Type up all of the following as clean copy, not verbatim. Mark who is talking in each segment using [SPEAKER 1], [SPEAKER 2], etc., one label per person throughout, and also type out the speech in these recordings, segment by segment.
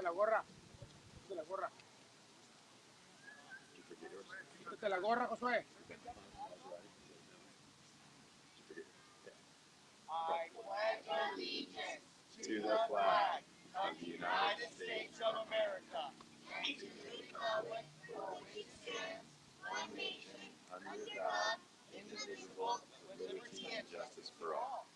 [SPEAKER 1] I pledge allegiance to the flag of the United States of America and to the republic for which it stands, one nation, under God, indivisible, with liberty and justice for all.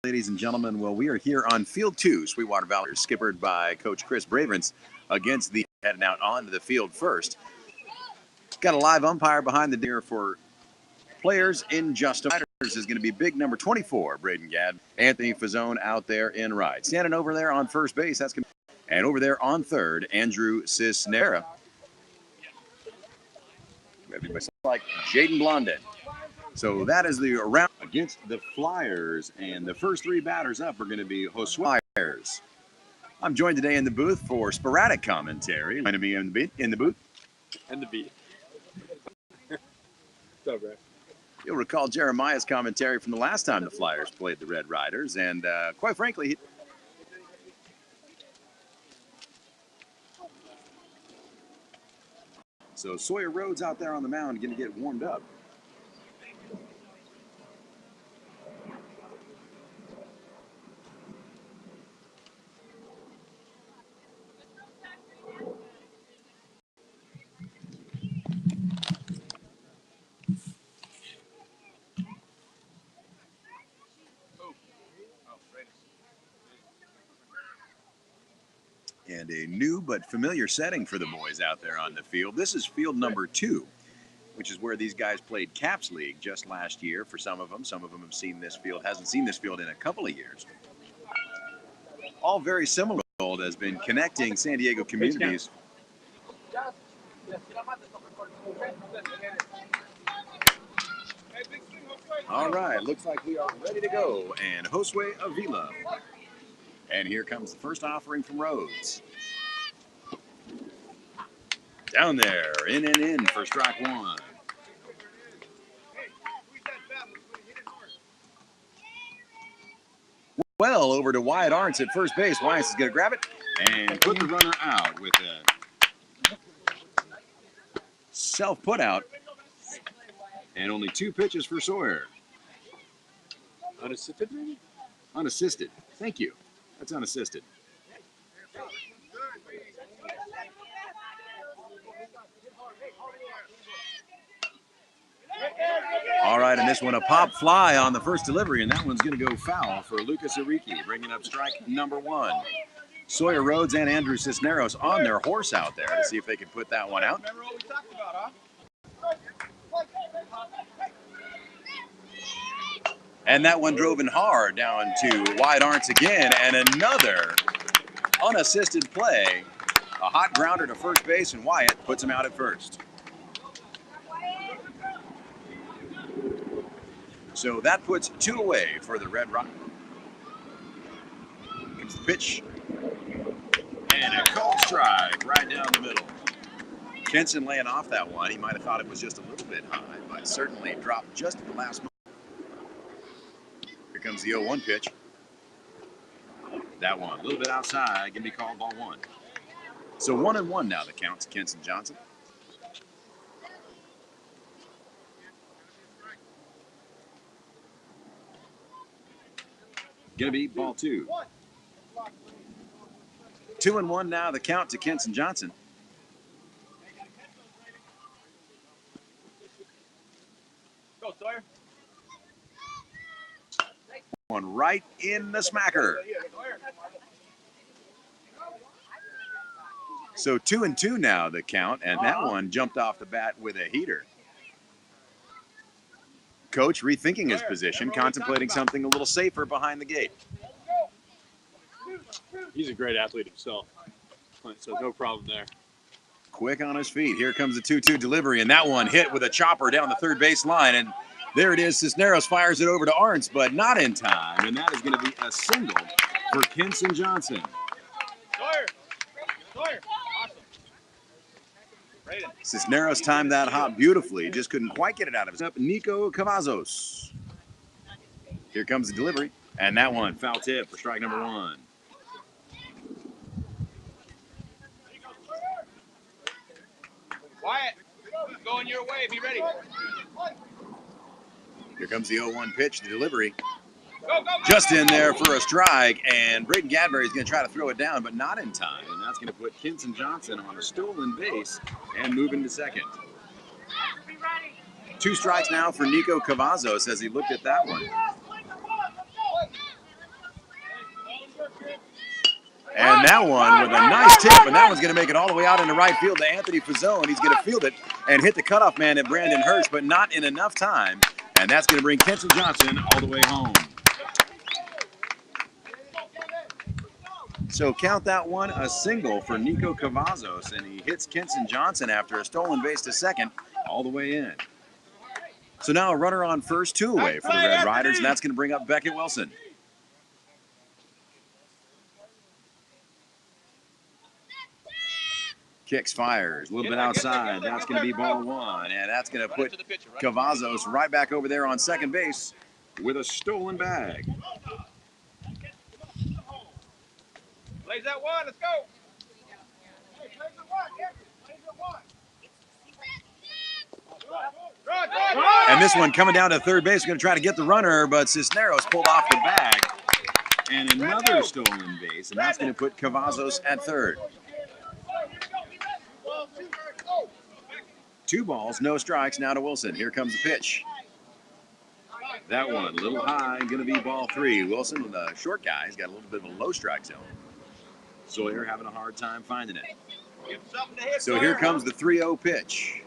[SPEAKER 2] Ladies and gentlemen, well, we are here on Field 2, Sweetwater Valley, skippered by Coach Chris Bravens against the heading out onto the field first. Got a live umpire behind the deer for players in just a minute. Is going to be big number 24, Braden Gadd. Anthony Fazzone out there in right. Standing over there on first base, that's going to be, and over there on third, Andrew Cisnera. Everybody like Jaden Blondin. So that is the round against the Flyers, and the first three batters up are going to be Josue Flyers. I'm joined today in the booth for sporadic commentary. Joining me in the booth.
[SPEAKER 3] And the beat. What's up, bro?
[SPEAKER 2] You'll recall Jeremiah's commentary from the last time the Flyers played the Red Riders, and quite frankly, so Sawyer Rhodes out there on the mound going to get warmed up. And a new but familiar setting for the boys out there on the field. This is field number 2, which is where these guys played Caps League just last year for some of them. Some of them have seen this field, hasn't seen this field in a couple of years. All very similar. Has been connecting San Diego communities. All right, looks like we are ready to go. And Josue Avila. And here comes the first offering from Rhodes. Down there, in for strike one. Well, over to Wyatt Arntz at first base. Wyatt is going to grab it and put the runner out with a self-put out. And only 2 pitches for Sawyer.
[SPEAKER 3] Unassisted, maybe?
[SPEAKER 2] Unassisted. Thank you. That's unassisted. All right, and this one a pop fly on the first delivery, and that one's going to go foul for Lucas Ariki, bringing up strike number 1. Sawyer Rhodes and Andrew Cisneros on their horse out there to see if they can put that one out.
[SPEAKER 1] Remember what we talked about, huh?
[SPEAKER 2] And that one drove in hard down to Wyatt Arntz again, and another unassisted play. A hot grounder to first base, and Wyatt puts him out at first. So that puts 2 away for the Red Rock. Comes the pitch. And a cold strike right down the middle. Kenson laying off that one. He might have thought it was just a little bit high, but certainly dropped just at the last moment. Here comes the 0-1 pitch. That one, a little bit outside, going to be called ball 1. So 1-1 now the count to Kenson Johnson. Going to be ball 2. 2-1 now the count to Kenson Johnson.
[SPEAKER 3] Go, Sawyer.
[SPEAKER 2] One right in the smacker. So 2-2 now the count, and that one jumped off the bat with a heater. Coach rethinking his position, contemplating something a little safer behind the gate.
[SPEAKER 3] He's a great athlete himself, so no problem there.
[SPEAKER 2] Quick on his feet. Here comes the 2-2 delivery, and that one hit with a chopper down the third base line, and there it is. Cisneros fires it over to Arntz, but not in time, and that is going to be a single for Kenson Johnson.
[SPEAKER 1] Sawyer! Sawyer!
[SPEAKER 2] Cisneros timed that hop beautifully, just couldn't quite get it out of his up. Nico Cavazos. Here comes the delivery, and that one foul tip for strike number one.
[SPEAKER 1] Wyatt, going your way. Be ready.
[SPEAKER 2] Here comes the 0-1 pitch, the delivery.
[SPEAKER 1] Go, go,
[SPEAKER 2] Just in there for a strike, and Braden Gadbury is going to try to throw it down, but not in time. And that's going to put Kenson Johnson on a stolen base and move into second. 2 strikes now for Nico Cavazos as he looked at that one. And that one with a nice tip, and that one's going to make it all the way out into right field to Anthony Fazzone. He's going to field it and hit the cutoff man at Brandon Hirsch, but not in enough time. And that's going to bring Kenson Johnson all the way home. So count that one a single for Nico Cavazos, and he hits Kenson Johnson after a stolen base to second all the way in. So now a runner on first, 2 away for the Red Riders, and that's going to bring up Beckett Wilson. Kicks, fires, a little bit outside. That's going to be ball 1, and that's going to put Cavazos right back over there on second base with a stolen bag.
[SPEAKER 1] Plays that one. Let's go.
[SPEAKER 2] And this one coming down to third base, going to try to get the runner, but Cisneros pulled off the bag. And another stolen base, and that's going to put Cavazos at third. 2 balls, no strikes now to Wilson. Here comes the pitch. That one, a little high, going to be ball 3. Wilson, the short guy, has got a little bit of a low strike zone. Sawyer having a hard time finding it. So here comes the 3-0 pitch.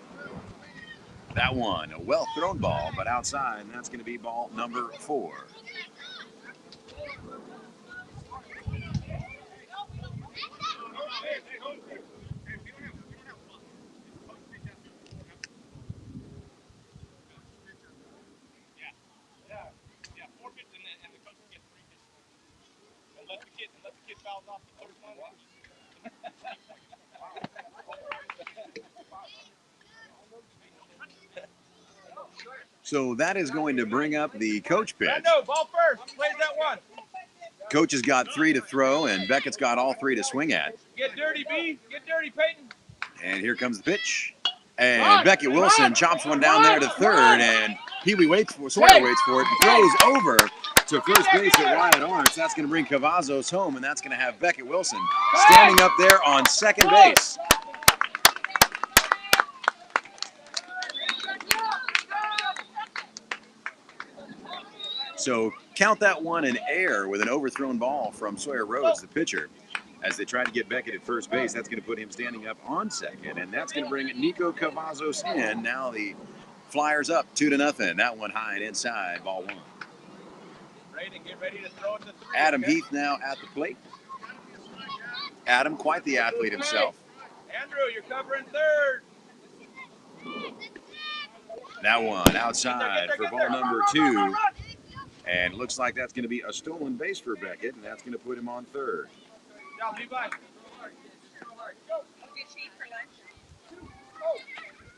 [SPEAKER 2] That one, a well-thrown ball, but outside, and that's going to be ball number 4. So that is going to bring up the coach pitch.
[SPEAKER 1] No, ball first. Plays that one.
[SPEAKER 2] Coach has got 3 to throw, and Beckett's got all 3 to swing at.
[SPEAKER 1] Get dirty, B. Get dirty, Peyton.
[SPEAKER 2] And here comes the pitch. And Beckett Wilson chops one down there to third, and Pee-wee waits for, Sawyer waits for it, and throws over to first base at Wyatt Arntz. That's going to bring Cavazos home, and that's going to have Beckett Wilson standing up there on second base. So count that one in air with an overthrown ball from Sawyer Rhodes, the pitcher. As they try to get Beckett at first base, that's going to put him standing up on second, and that's going to bring Nico Cavazos in. Now the Flyers up 2-0. That one high and inside, ball 1.
[SPEAKER 1] Get ready to throw it to 3.
[SPEAKER 2] Adam Heath now at the plate. Adam, quite the athlete himself.
[SPEAKER 1] Andrew, you're covering third.
[SPEAKER 2] That one outside for ball number 2. And looks like that's going to be a stolen base for Beckett, and that's going to put him on third.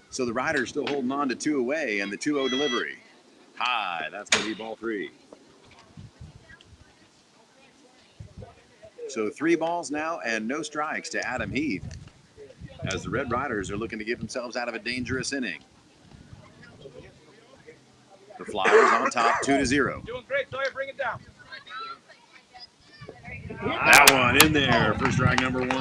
[SPEAKER 2] So the Riders still holding on to 2 away, and the 2-0 delivery. High, that's going to be ball 3. So 3 balls now and no strikes to Adam Heath, as the Red Riders are looking to get themselves out of a dangerous inning. The Flyers on top 2-0.
[SPEAKER 1] Doing great, Sawyer. Bring it down.
[SPEAKER 2] That one in there for strike number 1.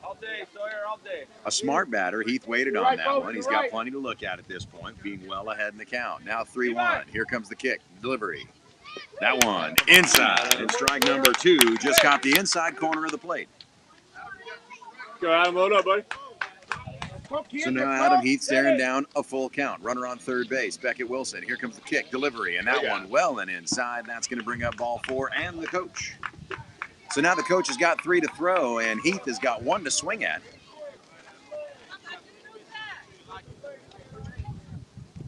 [SPEAKER 1] All day, Sawyer, all day.
[SPEAKER 2] A smart batter. Heath waited on that one. He's got plenty to look at this point, being well ahead in the count. Now 3-1. Here comes the kick. Delivery. That one inside. And strike number 2 just caught the inside corner of the plate.
[SPEAKER 3] Go Adam, load up, buddy.
[SPEAKER 2] So now Adam Heath staring down a full count. Runner on third base, Beckett Wilson. Here comes the kick, delivery, and that one well and inside. That's going to bring up ball 4 and the coach. So now the coach has got 3 to throw, and Heath has got 1 to swing at.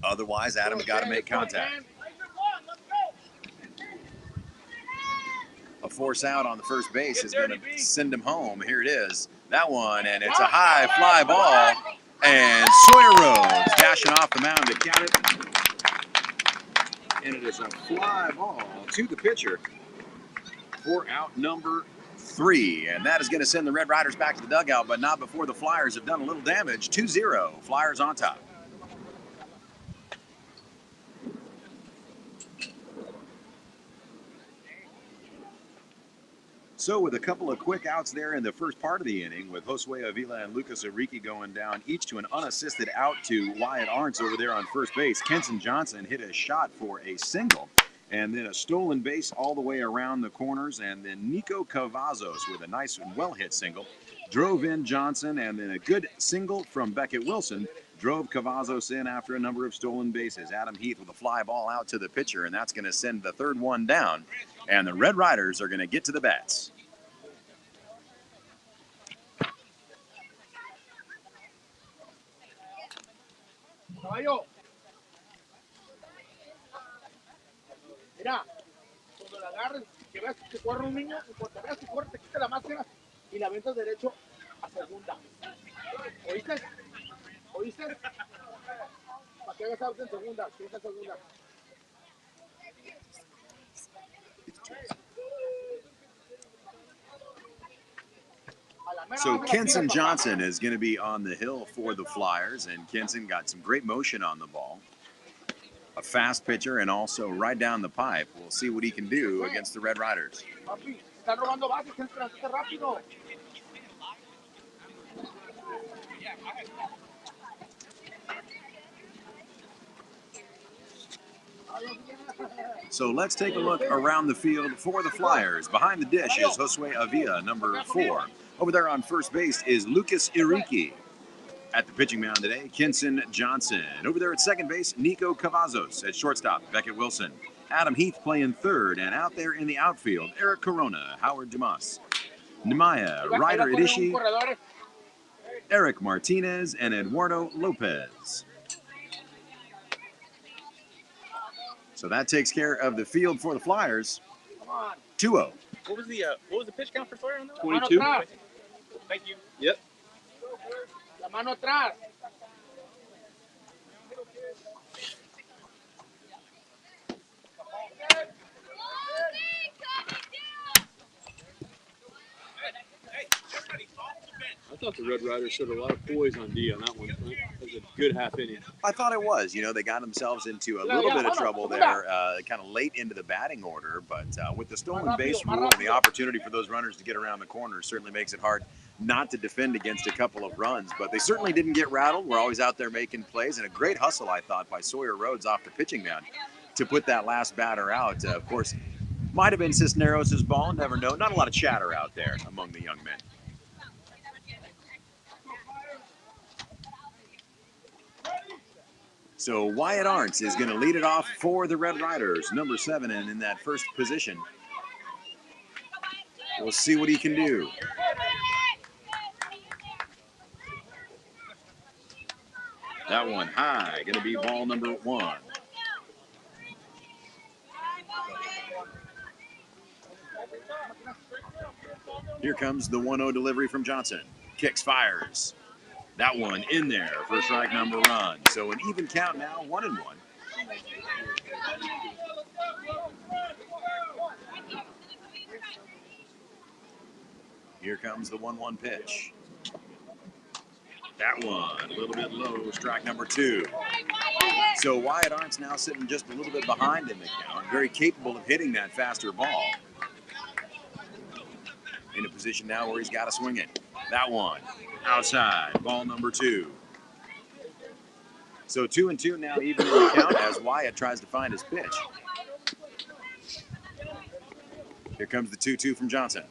[SPEAKER 2] Otherwise, Adam's got to make contact. A force out on the first base is going to send him home. Here it is. That one, and it's a high fly ball. And Sawyer Rhodes dashing off the mound to count it. And it is a fly ball to the pitcher for out number 3. And that is going to send the Red Riders back to the dugout, but not before the Flyers have done a little damage. 2-0, Flyers on top. So with a couple of quick outs there in the first part of the inning, with Josue Avila and Lucas Ariki going down each to an unassisted out to Wyatt Arntz over there on first base, Kenson Johnson hit a shot for a single, and then a stolen base all the way around the corners, and then Nico Cavazos with a nice and well-hit single drove in Johnson, and then a good single from Beckett Wilson drove Cavazos in after a number of stolen bases. Adam Heath with a fly ball out to the pitcher, and that's going to send the third one down, and the Red Riders are going to get to the bats.
[SPEAKER 1] Caballo. Mira, cuando la agarres, que veas que corre un niño, y cuando veas que corre, te quita la máscara y la avientas derecho a segunda. ¿Oíste? ¿Oíste? Para que hagas out en segunda, que es en segunda.
[SPEAKER 2] So Kenson Johnson is going to be on the hill for the Flyers, and Kenson got some great motion on the ball. A fast pitcher and also right down the pipe. We'll see what he can do against the Red Riders. So let's take a look around the field for the Flyers. Behind the dish is Josue Avila, number 4. Over there on first base is Lucas Iriki. At the pitching mound today, Kenson Johnson. Over there at second base, Nico Cavazos. At shortstop, Beckett Wilson. Adam Heath playing third, and out there in the outfield, Eric Corona, Howard Dumas, Nemaya, Ryder Idishi, Eric Martinez, and Eduardo Lopez. So that takes care of the field for the Flyers. 2-0.
[SPEAKER 3] What was the pitch count for Sawyer on that?
[SPEAKER 1] 22.
[SPEAKER 3] Thank you. Yep.
[SPEAKER 1] La mano atrás.
[SPEAKER 3] I thought the Red Riders showed a lot of poise on D on that one. That was a good half inning.
[SPEAKER 2] I thought it was. You know, they got themselves into a little bit of trouble there, kind of late into the batting order. But with the stolen base rule and the opportunity for those runners to get around the corner certainly makes it hard not to defend against a couple of runs. But they certainly didn't get rattled. We're always out there making plays. And a great hustle, I thought, by Sawyer Rhodes off the pitching mound to put that last batter out. Of course, might have been Cisneros' ball. Never know. Not a lot of chatter out there among the young men. So Wyatt Arntz is going to lead it off for the Red Riders, number 7, and in that first position. We'll see what he can do. That one high, going to be ball number 1. Here comes the 1-0 delivery from Johnson. Kicks, fires. That one in there for strike number 1. So an even count now, 1-1. Here comes the 1-1 pitch. That one a little bit low, strike number 2. So Wyatt Arntz now sitting just a little bit behind in the count, very capable of hitting that faster ball. In a position now where he's got to swing it. That one outside, ball number 2. So 2-2 now, even in the count as Wyatt tries to find his pitch. Here comes the 2-2 from Johnson.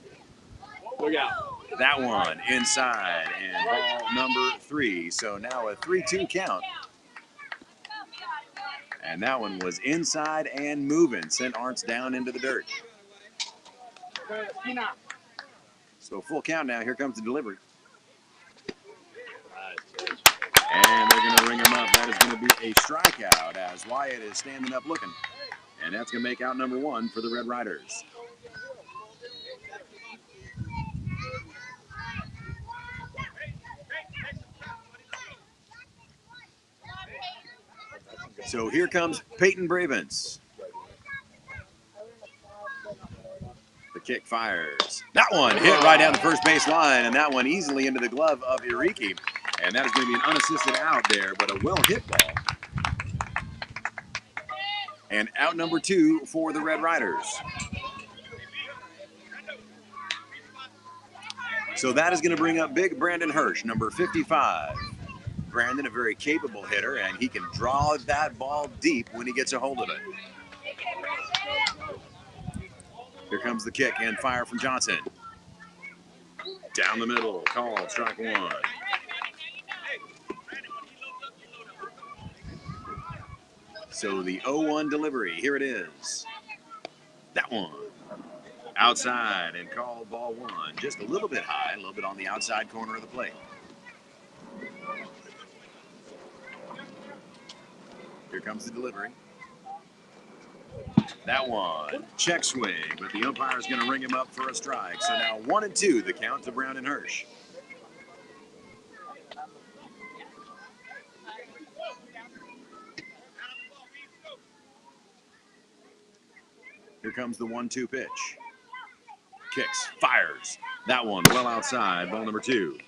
[SPEAKER 3] Look out.
[SPEAKER 2] That one inside and ball number 3. So now a 3-2 count. And that one was inside and moving, sent Arntz down into the dirt. So full count now. Here comes the delivery. And they're going to ring him up. That is going to be a strikeout as Wyatt is standing up looking. And that's going to make out number 1 for the Red Riders. So here comes Peyton Bravens. The kick fires. That one hit right down the first base line, and that one easily into the glove of Iriki. And that is going to be an unassisted out there, but a well-hit ball. And out number 2 for the Red Riders. So that is going to bring up big Brandon Hirsch, number 55. Brandon, a very capable hitter, and he can draw that ball deep when he gets a hold of it. Here comes the kick and fire from Johnson. Down the middle, called, strike 1. So the 0-1 delivery, here it is. That one. Outside and called ball 1. Just a little bit high, a little bit on the outside corner of the plate. Here comes the delivery. That one, check swing, but the umpire is going to ring him up for a strike. So now 1-2, the count to Brown and Hirsch. Here comes the 1-2 pitch. Kicks, fires. That one well outside, ball number 2.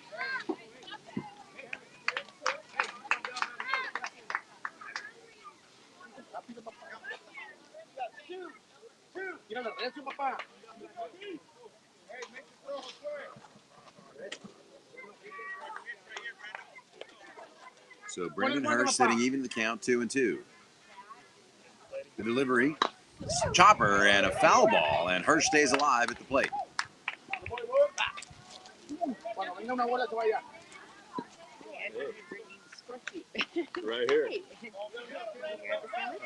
[SPEAKER 2] So Brandon Hirsch sitting even the count, 2-2. The delivery, chopper and a foul ball, and Hirsch stays alive at the plate.
[SPEAKER 3] Right here. I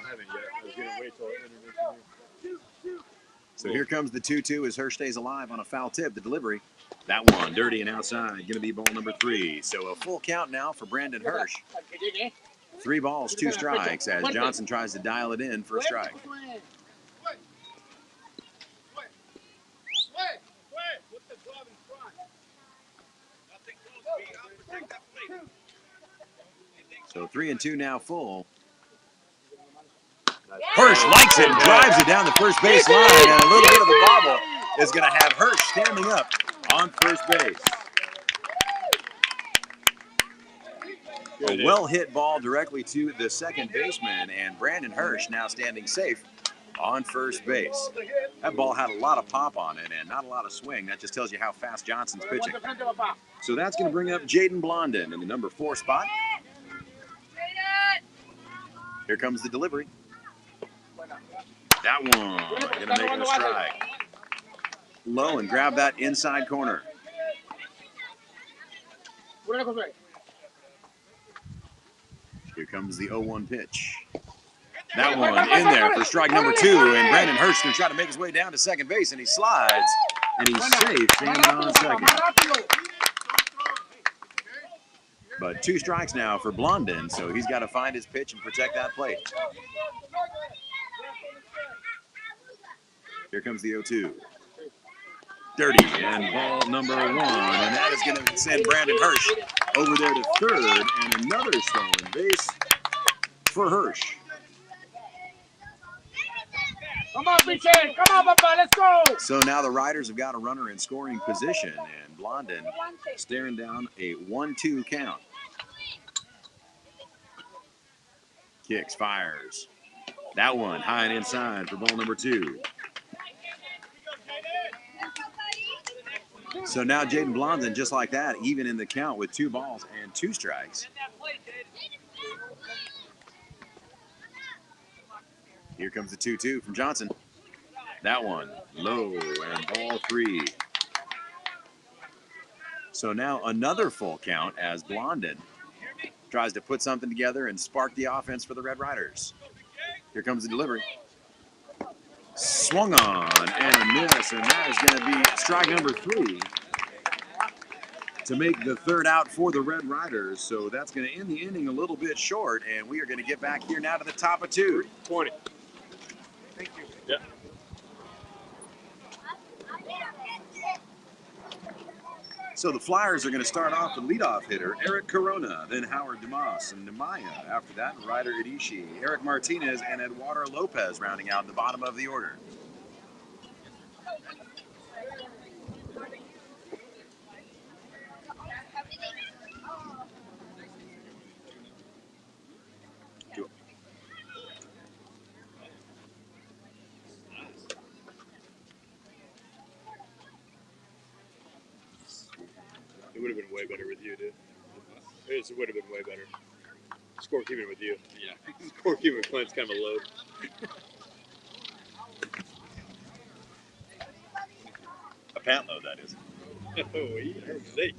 [SPEAKER 3] haven't yet. I was going to wait till I introduce you.
[SPEAKER 2] So here comes the 2-2 as Hirsch stays alive on a foul tip. The delivery, that one dirty and outside, going to be ball number 3. So a full count now for Brandon Hirsch. 3 balls, 2 strikes as Johnson tries to dial it in for a strike. So 3-2 now full. Hirsch likes it and drives it down the first base line, and a little bit of a bobble is going to have Hirsch standing up on first base. A well-hit ball directly to the second baseman, and Brandon Hirsch now standing safe on first base. That ball had a lot of pop on it and not a lot of swing. That just tells you how fast Johnson's pitching. So that's going to bring up Jaden Blondin in the number 4 spot. Here comes the delivery. That one, going to make it a strike. Low and grab that inside corner. Here comes the 0-1 pitch. That one in there for strike number 2, and Brandon Hirsch going to try to make his way down to second base, and he slides, and he's safe, standing on second. But 2 strikes now for Blondin, so he's got to find his pitch and protect that plate. Here comes the 0-2. Dirty, and ball number 1, and that is going to send Brandon Hirsch over there to third, and another stolen base for Hirsch.
[SPEAKER 1] Come on, Vicente. Come on, Papa. Let's go.
[SPEAKER 2] So now the Riders have got a runner in scoring position, and Blondin staring down a 1-2 count. Kicks, fires. That one high and inside for ball number 2. So now Jaden Blondin, just like that, even in the count with 2 balls and 2 strikes. Here comes the 2-2 from Johnson. That one low and ball 3. So now another full count as Blondin tries to put something together and spark the offense for the Red Riders. Here comes the delivery. Swung on and a miss, and that is going to be strike number 3 to make the 3rd out for the Red Riders. So that's going to end the inning a little bit short, and we are going to get back here now to the top of 2.
[SPEAKER 3] 20.
[SPEAKER 1] Thank you.
[SPEAKER 3] Yeah.
[SPEAKER 2] So the Flyers are going to start off the leadoff hitter, Eric Corona, then Howard Demas and Nemaya. After that, Ryder Idishi, Eric Martinez, and Eduardo Lopez rounding out the bottom of the order.
[SPEAKER 3] It would have been way better with you, dude. It would have been way better. Scorekeeping with you. Yeah. Scorekeeping with Clint's kind of a load.
[SPEAKER 2] A pant load, that is.
[SPEAKER 3] Oh, yeah.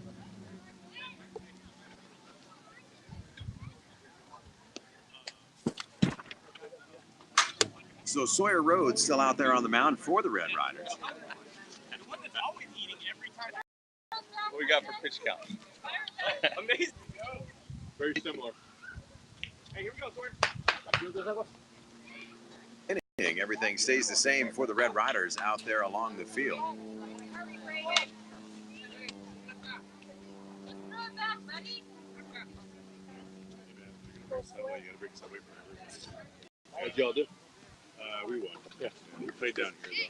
[SPEAKER 2] So Sawyer Rhodes still out there on the mound for the Red Riders.
[SPEAKER 1] What we got for pitch count? Amazing.
[SPEAKER 3] Very similar.
[SPEAKER 1] Hey, here we go, Sawyer.
[SPEAKER 2] Everything stays the same for the Red Riders out there along the field.
[SPEAKER 3] How'd y'all do? We won. Yeah. We played down here,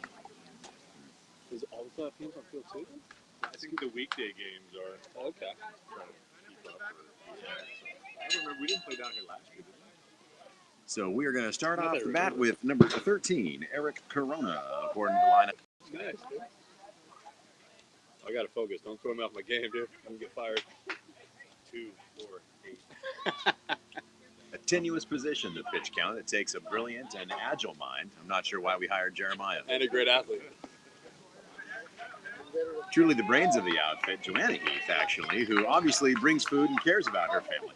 [SPEAKER 3] though. Is all the playoff teams on field too? I think the weekday games are. Okay. I don't remember. We didn't play down here last year, did we?
[SPEAKER 2] So we are going to start off the bat with number 13, Eric Corona, according to the lineup.
[SPEAKER 3] Nice, dude. I got to focus. Don't throw me off my game, dude. I'm going to get fired. 2, 4, 8.
[SPEAKER 2] A tenuous position, the pitch count. It takes a brilliant and agile mind. I'm not sure why we hired Jeremiah.
[SPEAKER 3] And a great athlete.
[SPEAKER 2] Truly the brains of the outfit, Joanna Heath, actually, who obviously brings food and cares about her family.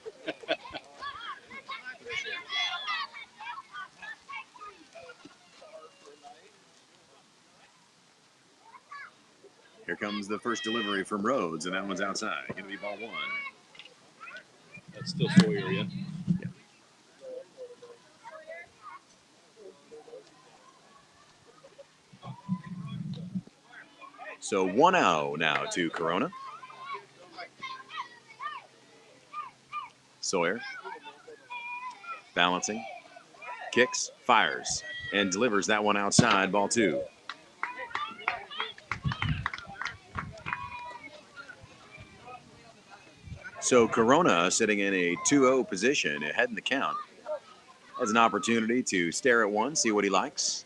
[SPEAKER 2] Here comes the first delivery from Rhodes, and that one's outside. Going to be ball 1.
[SPEAKER 3] That's still Sawyer, yeah?
[SPEAKER 2] Yeah. So 1-0 now to Corona. Sawyer balancing, kicks, fires, and delivers that one outside, ball 2. So Corona sitting in a 2-0 position ahead in the count. Has an opportunity to stare at one, see what he likes.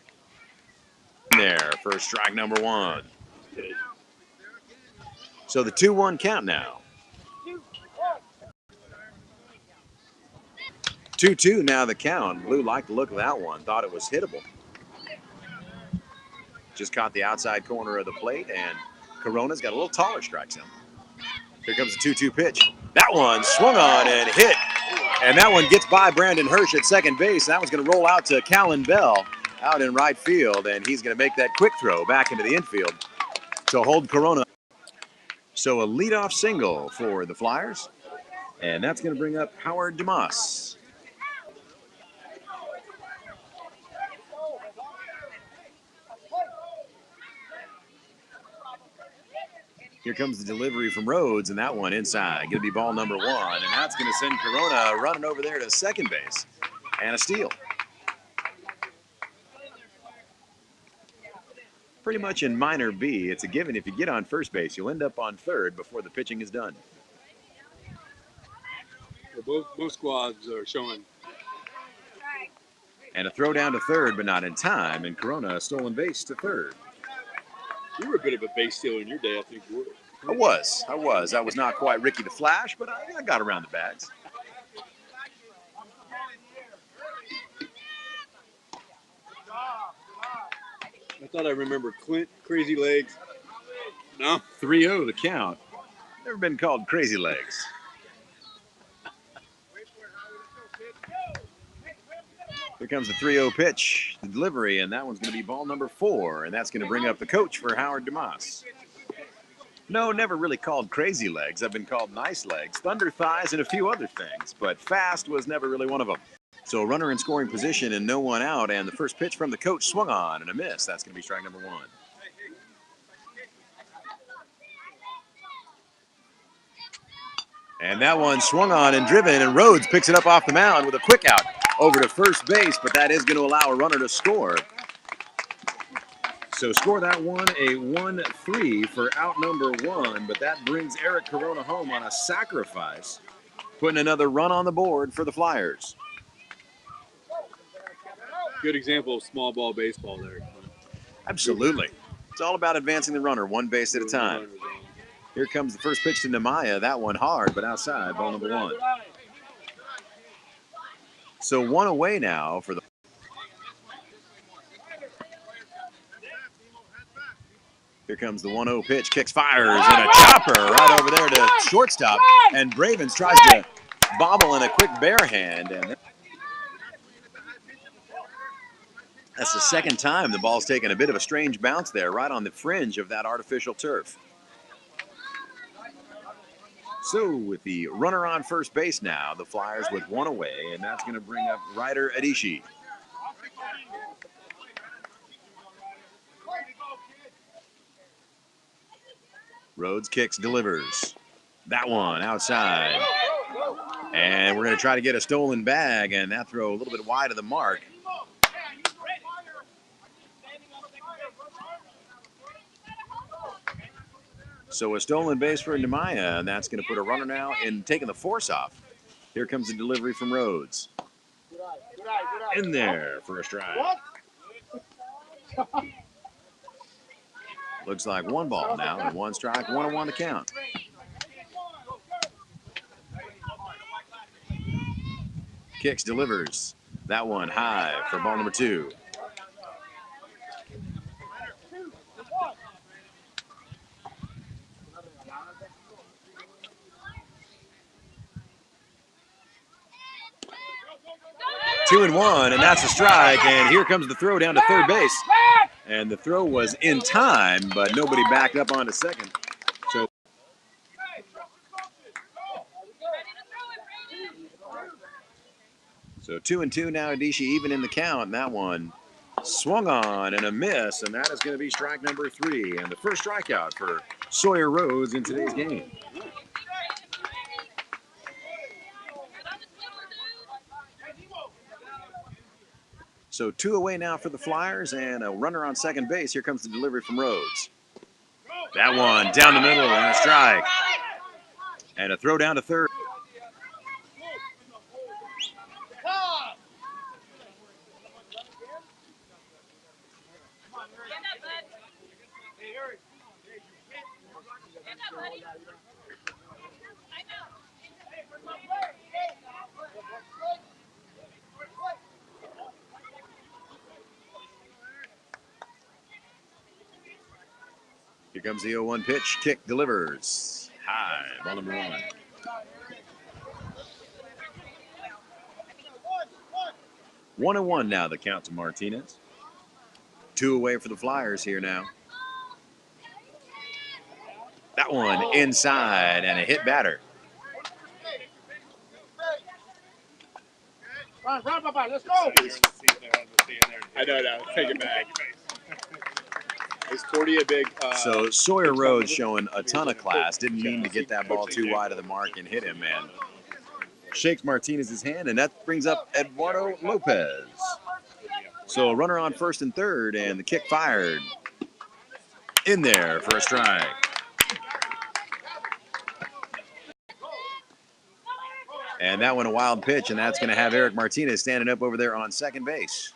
[SPEAKER 2] There, first strike number 1. So the 2-1 count now. 2-2 now the count. Blue liked the look of that one, thought it was hittable. Just caught the outside corner of the plate, and Corona's got a little taller strike zone. Here comes the 2-2 pitch. That one swung on and hit. And that one gets by Brandon Hirsch at second base. That one's going to roll out to Callan Bell out in right field, and he's going to make that quick throw back into the infield to hold Corona. So a leadoff single for the Flyers, and that's going to bring up Howard Demas. Here comes the delivery from Rhodes, and that one inside. Going to be ball number 1, and that's going to send Corona running over there to second base. And a steal. Pretty much in minor B, it's a given if you get on first base, you'll end up on third before the pitching is done.
[SPEAKER 3] Well, both squads are showing.
[SPEAKER 2] And a throw down to third, but not in time, and Corona a stolen base to third.
[SPEAKER 3] You were a bit of a base stealer in your day, I think you were.
[SPEAKER 2] I was. I was not quite Ricky the Flash, but I got around the bags.
[SPEAKER 3] I thought I remember Clint, Crazy Legs. No?
[SPEAKER 2] 3-0 the count. Never been called Crazy Legs. Here comes the 3-0 pitch, the delivery, and that one's going to be ball number 4, and that's going to bring up the coach for Howard Demas. No, never really called Crazy Legs. I've been called Nice Legs, Thunder Thighs, and a few other things, but fast was never really one of them. So a runner in scoring position and no one out, and the first pitch from the coach swung on and a miss. That's going to be strike number 1. And that one swung on and driven, and Rhodes picks it up off the mound with a quick out over to first base, but that is going to allow a runner to score. So score that one, a 1-3 for out number one, but that brings Eric Corona home on a sacrifice, putting another run on the board for the Flyers.
[SPEAKER 3] Good example of small ball baseball there.
[SPEAKER 2] Absolutely. It's all about advancing the runner one base at a time. Here comes the first pitch to Nemaya. That one hard, but outside, ball number one. So one away now for the... Here comes the 1-0 pitch, kicks, fires, and a chopper right over there to shortstop. And Bravens tries to bobble in a quick bare hand. And that's the second time the ball's taken a bit of a strange bounce there, right on the fringe of that artificial turf. So with the runner on first base now, the Flyers with one away, and that's going to bring up Ryder Adichie. Rhodes kicks, delivers. That one outside. And we're going to try to get a stolen bag, and that throw a little bit wide of the mark. So a stolen base for Nemaya, and that's going to put a runner now in taking the force off. Here comes the delivery from Rhodes. In there for a strike. Looks like one ball now and one strike, 1-1 to count. Kicks, delivers. That one high for ball number two. Two and one, and that's a strike. And here comes the throw down to third base. And the throw was in time, but nobody backed up onto second. So 2-2 now, Adichie even in the count, and that one swung on and a miss, and that is going to be strike number three, and the first strikeout for Sawyer Rhodes in today's game. So two away now for the Flyers, and a runner on second base. Here comes the delivery from Rhodes. That one down the middle, and a strike. And a throw down to third. Here comes the 0-1 pitch. Kick, delivers. High, ball number one. 1-1 now, the count to Martinez. Two away for the Flyers here now. That one inside and a hit batter.
[SPEAKER 1] Run, Papa, let's go.
[SPEAKER 3] I know, take it back. Is 40 a big...
[SPEAKER 2] So Sawyer Rhodes showing a ton of class. Didn't mean to get that ball too wide of the mark and hit him, man. Shakes Martinez's hand, and that brings up Eduardo Lopez. So a runner on first and third, and the kick fired. In there for a strike. And that one a wild pitch, and that's going to have Eric Martinez standing up over there on second base.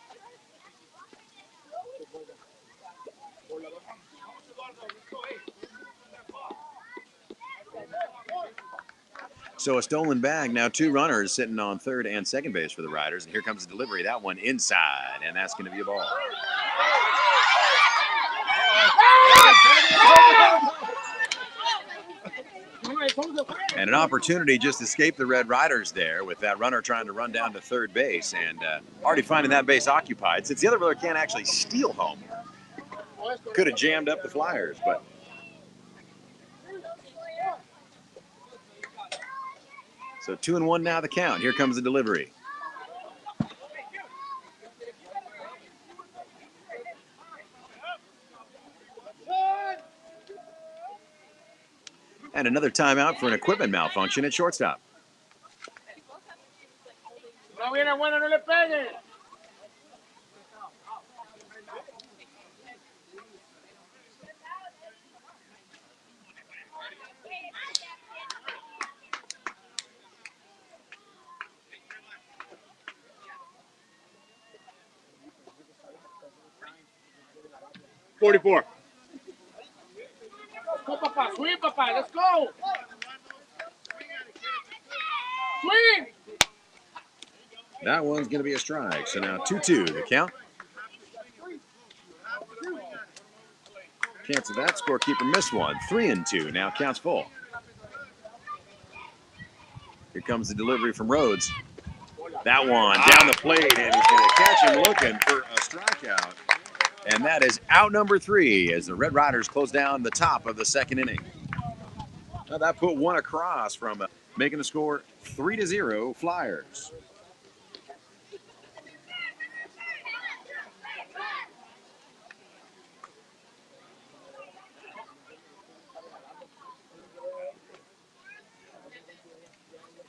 [SPEAKER 2] So a stolen bag, now two runners sitting on third and second base for the Riders. And here comes the delivery, that one inside, and that's going to be a ball. And an opportunity just escaped the Red Riders there with that runner trying to run down to third base and already finding that base occupied. Since the other runner can't actually steal home, could have jammed up the Flyers, but... So 2-1 now the count. Here comes the delivery. And another timeout for an equipment malfunction at shortstop.
[SPEAKER 1] No viene bueno, no le pegue.
[SPEAKER 3] $44.
[SPEAKER 1] Go, Papa. Swing, Papa. Let's go. Swing.
[SPEAKER 2] That one's going to be a strike. So now 2-2 the count. Cancel that. Scorekeeper missed one. 3-2. Now counts full. Here comes the delivery from Rhodes. That one down the plate, and he's going to catch him looking for a strikeout. And that is out number 3 as the Red Riders close down the top of the second inning. Now that put one across from making the score 3-0 Flyers.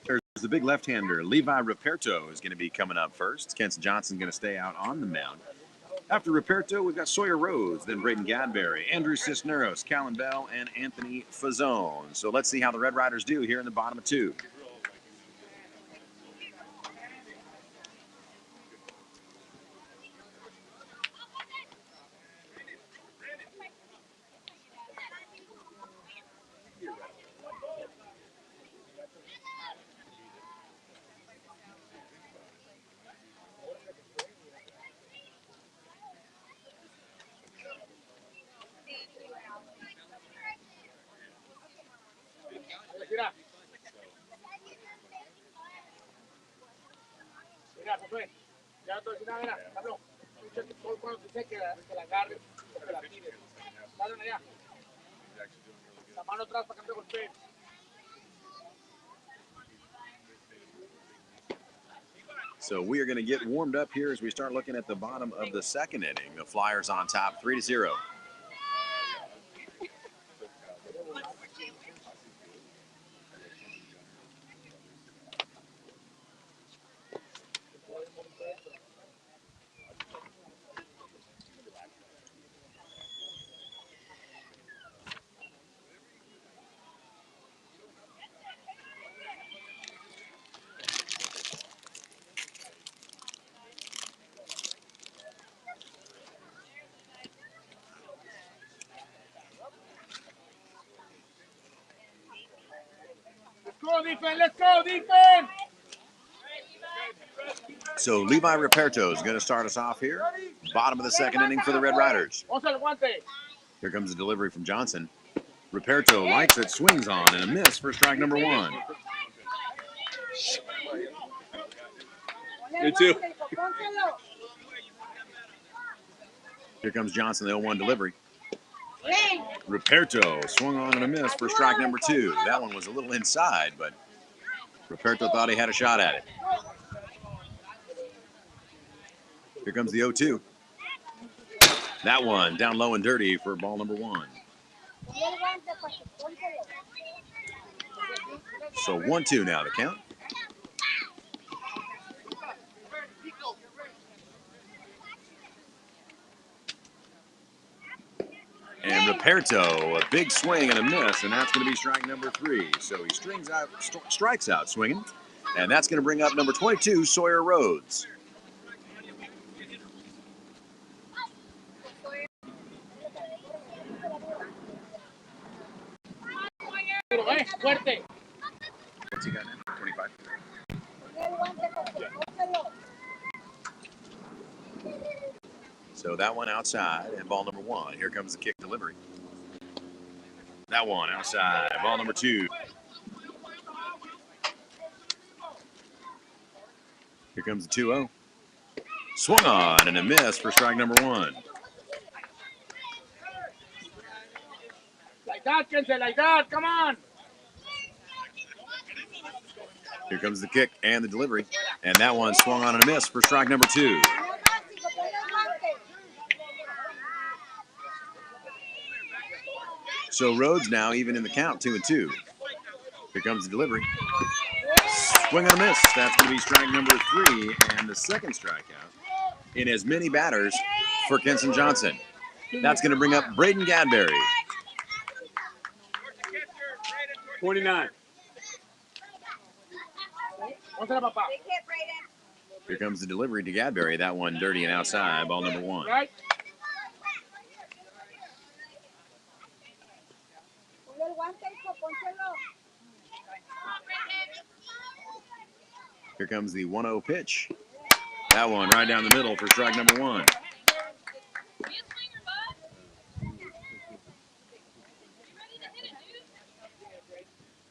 [SPEAKER 2] There's the big left-hander, Levi Ruperto, is going to be coming up first. Kenson Johnson going to stay out on the mound. After Ruperto, we've got Sawyer Rhodes, then Braden Gadberry, Andrew Cisneros, Callan Bell, and Anthony Fazzone. So let's see how the Red Riders do here in the bottom of 2.
[SPEAKER 1] Mira. Mira, Josué. Ya no te voy a decir nada, mira. Cabrón. Solo cuando te sé que la agarres o que la tires. Dale allá. La mano atrás para que no te golpee.
[SPEAKER 2] So we are going to get warmed up here as we start looking at the bottom of the second inning. The Flyers on top, 3-0.
[SPEAKER 1] Let's go, defense. Let's go, defense.
[SPEAKER 2] So Levi Ruperto is going to start us off here. Bottom of the second inning for the Red Riders. Here comes the delivery from Johnson. Ruperto likes it, swings on, and a miss for strike number 1.
[SPEAKER 3] Me too.
[SPEAKER 2] Here comes Johnson, the 0-1 delivery. Ruperto swung on and a miss for strike number 2. That one was a little inside, but Ruperto thought he had a shot at it. Here comes the 0-2. That one down low and dirty for ball number 1. So 1-2 now the count. And Ruperto, a big swing and a miss, and that's going to be strike number 3. So he strikes out swinging, and that's going to bring up number 22, Sawyer Rhodes.
[SPEAKER 1] Fuerte.
[SPEAKER 2] What's he got now? 25. So that one outside, and ball number 1. Here comes the kick delivery. That one outside, ball number 2. Here comes the 2-0. Swung on and a miss for strike number 1.
[SPEAKER 1] Like that, Kenzie, like that. Come on.
[SPEAKER 2] Here comes the kick and the delivery. And that one swung on and a miss for strike number 2. So Rhodes now even in the count, 2-2. Here comes the delivery. Swing and a miss. That's going to be strike number 3 and the second strikeout in as many batters for Kenson Johnson. That's going to bring up Braden Gadberry.
[SPEAKER 3] 29.
[SPEAKER 2] Here comes the delivery to Gadberry. That one dirty and outside. Ball number 1. Here comes the 1-0 pitch. That one right down the middle for strike number 1.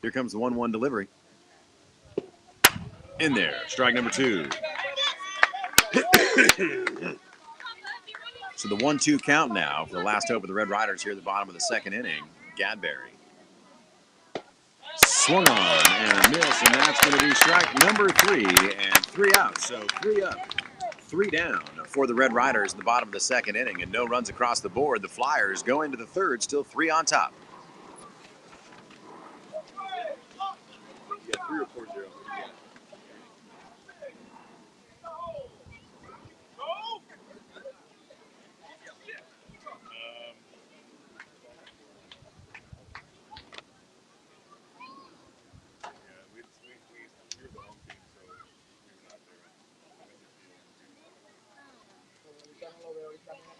[SPEAKER 2] Here comes the 1-1 delivery. In there, strike number 2. So the 1-2 count now for the last hope of the Red Riders here at the bottom of the second inning. Gadberry. Swung on and a miss, and that's going to be strike number 3 and 3 out. So 3 up, 3 down for the Red Riders in the bottom of the second inning, and no runs across the board. The Flyers go into the third, still 3 on top.
[SPEAKER 3] Yeah, 3 or 4-0.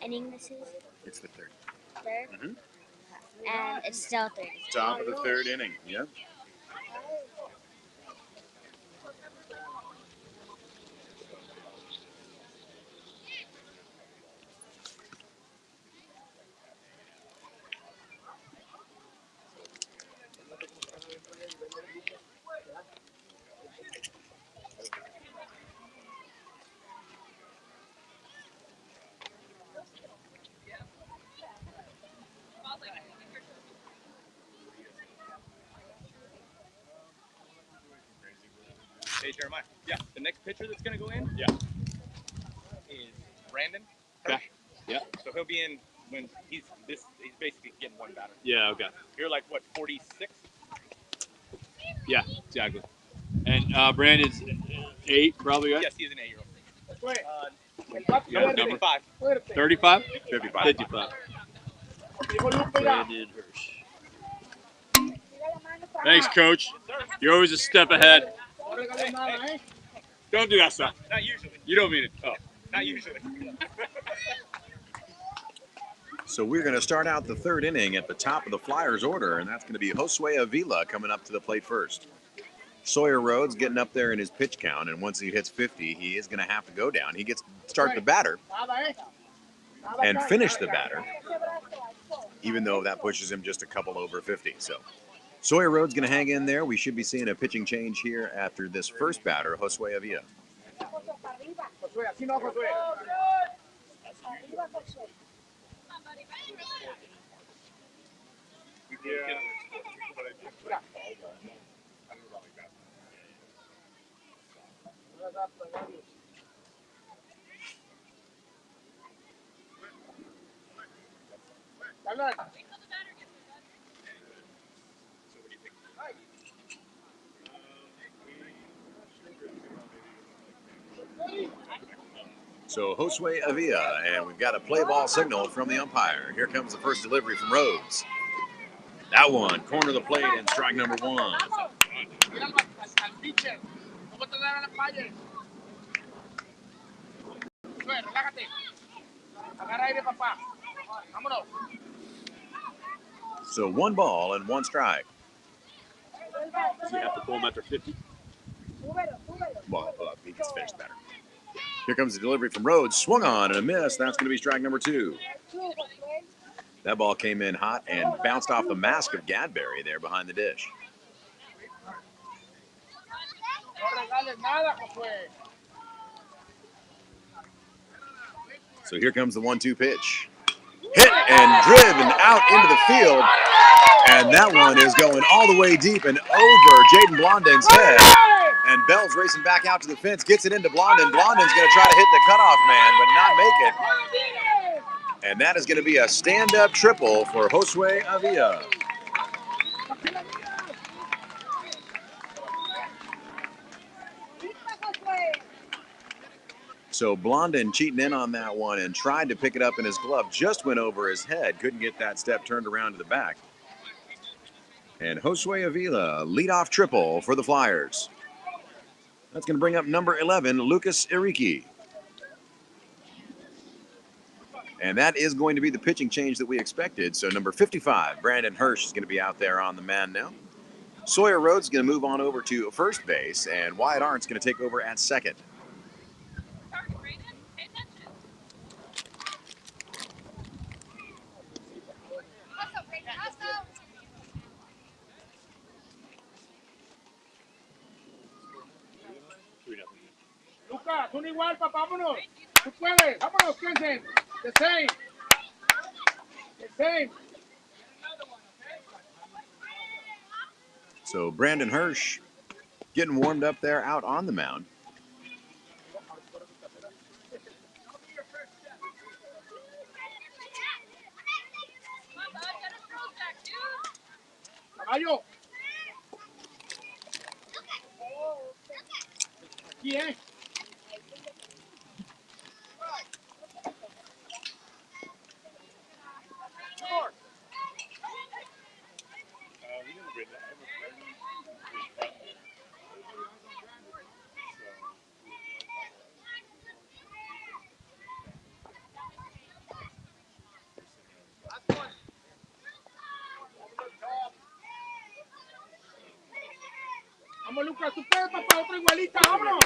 [SPEAKER 1] Inning this is?
[SPEAKER 2] It's the third.
[SPEAKER 1] Third?
[SPEAKER 2] Mm-hmm.
[SPEAKER 1] And it's still third.
[SPEAKER 2] Top of the third inning, yep.
[SPEAKER 4] Hey, Jeremiah. Yeah, the next pitcher that's going to go in is Brandon.
[SPEAKER 3] Okay. Yeah.
[SPEAKER 4] So he'll be in when he's basically getting 1 batter.
[SPEAKER 3] Yeah, okay.
[SPEAKER 4] You're like, what, 46?
[SPEAKER 3] Yeah, exactly. And Brandon's 8, probably, right?
[SPEAKER 4] Yes, he's an 8-year-old.
[SPEAKER 3] You got a number?
[SPEAKER 4] 55.
[SPEAKER 3] 35?
[SPEAKER 2] 55.
[SPEAKER 3] 55. Brandon Hirsch. Thanks, Coach. You're always a step ahead. Don't do that stuff.
[SPEAKER 4] Not usually.
[SPEAKER 3] You don't mean it. Oh.
[SPEAKER 4] Not usually.
[SPEAKER 2] So we're going to start out the third inning at the top of the Flyers order, and that's going to be Josue Avila coming up to the plate first. Sawyer Rhodes getting up there in his pitch count, and once he hits 50, he is going to have to go down. He gets to start the batter and finish the batter, even though that pushes him just a couple over 50. So Sawyer Rhodes going to hang in there. We should be seeing a pitching change here after this first batter, Josue Avila. So Josue Avila, and we've got a play ball signal from the umpire. Here comes the first delivery from Rhodes. That one, corner of the plate, and strike number 1. So 1 ball and 1 strike.
[SPEAKER 3] Does he have to pull him after 50?
[SPEAKER 2] Well, he gets finished better. Here comes the delivery from Rhodes. Swung on and a miss. That's going to be strike number 2. That ball came in hot and bounced off the mask of Gadberry there behind the dish. So here comes the 1-2 pitch. Hit and driven out into the field. And that one is going all the way deep and over Jaden Blondin's head. And Bell's racing back out to the fence, gets it into Blondin. Blondin's going to try to hit the cutoff man, but not make it. And that is going to be a stand-up triple for Josue Avila. So Blondin cheating in on that one and tried to pick it up in his glove. Just went over his head. Couldn't get that step turned around to the back. And Josue Avila, leadoff triple for the Flyers. That's going to bring up number 11, Lucas Iriki. And that is going to be the pitching change that we expected. So number 55, Brandon Hirsch, is going to be out there on the mound now. Sawyer Rhodes is going to move on over to first base, and Wyatt Arndt's going to take over at second.
[SPEAKER 1] Lucas, uno igual, papá, vámonos. Tú puedes, vámonos, Kensen. The same. The same.
[SPEAKER 2] So Brandon Hirsch getting warmed up there out on the mound.
[SPEAKER 1] Caballo. Aquí, Vamos, Lucas, tú puedes, papá, otra igualita, vámonos.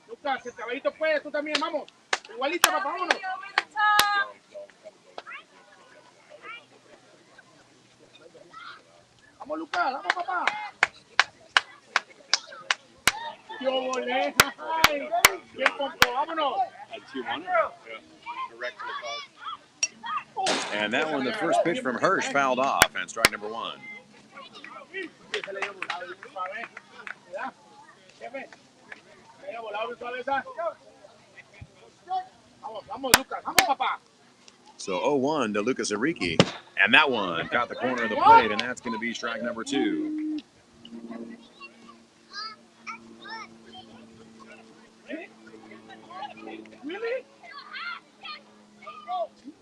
[SPEAKER 1] Lucas, el caballito puede, tú también, vamos. Igualita, papá, vámonos. Vamos, Lucas, vamos, papá. Yo volé, ay, bien pompo, vámonos.
[SPEAKER 2] And that one, the first pitch from Hirsch, fouled off, and strike number one. So 0-1 to Lucas Iriki. And that one caught the corner of the plate, and that's going to be strike number two.
[SPEAKER 1] Really?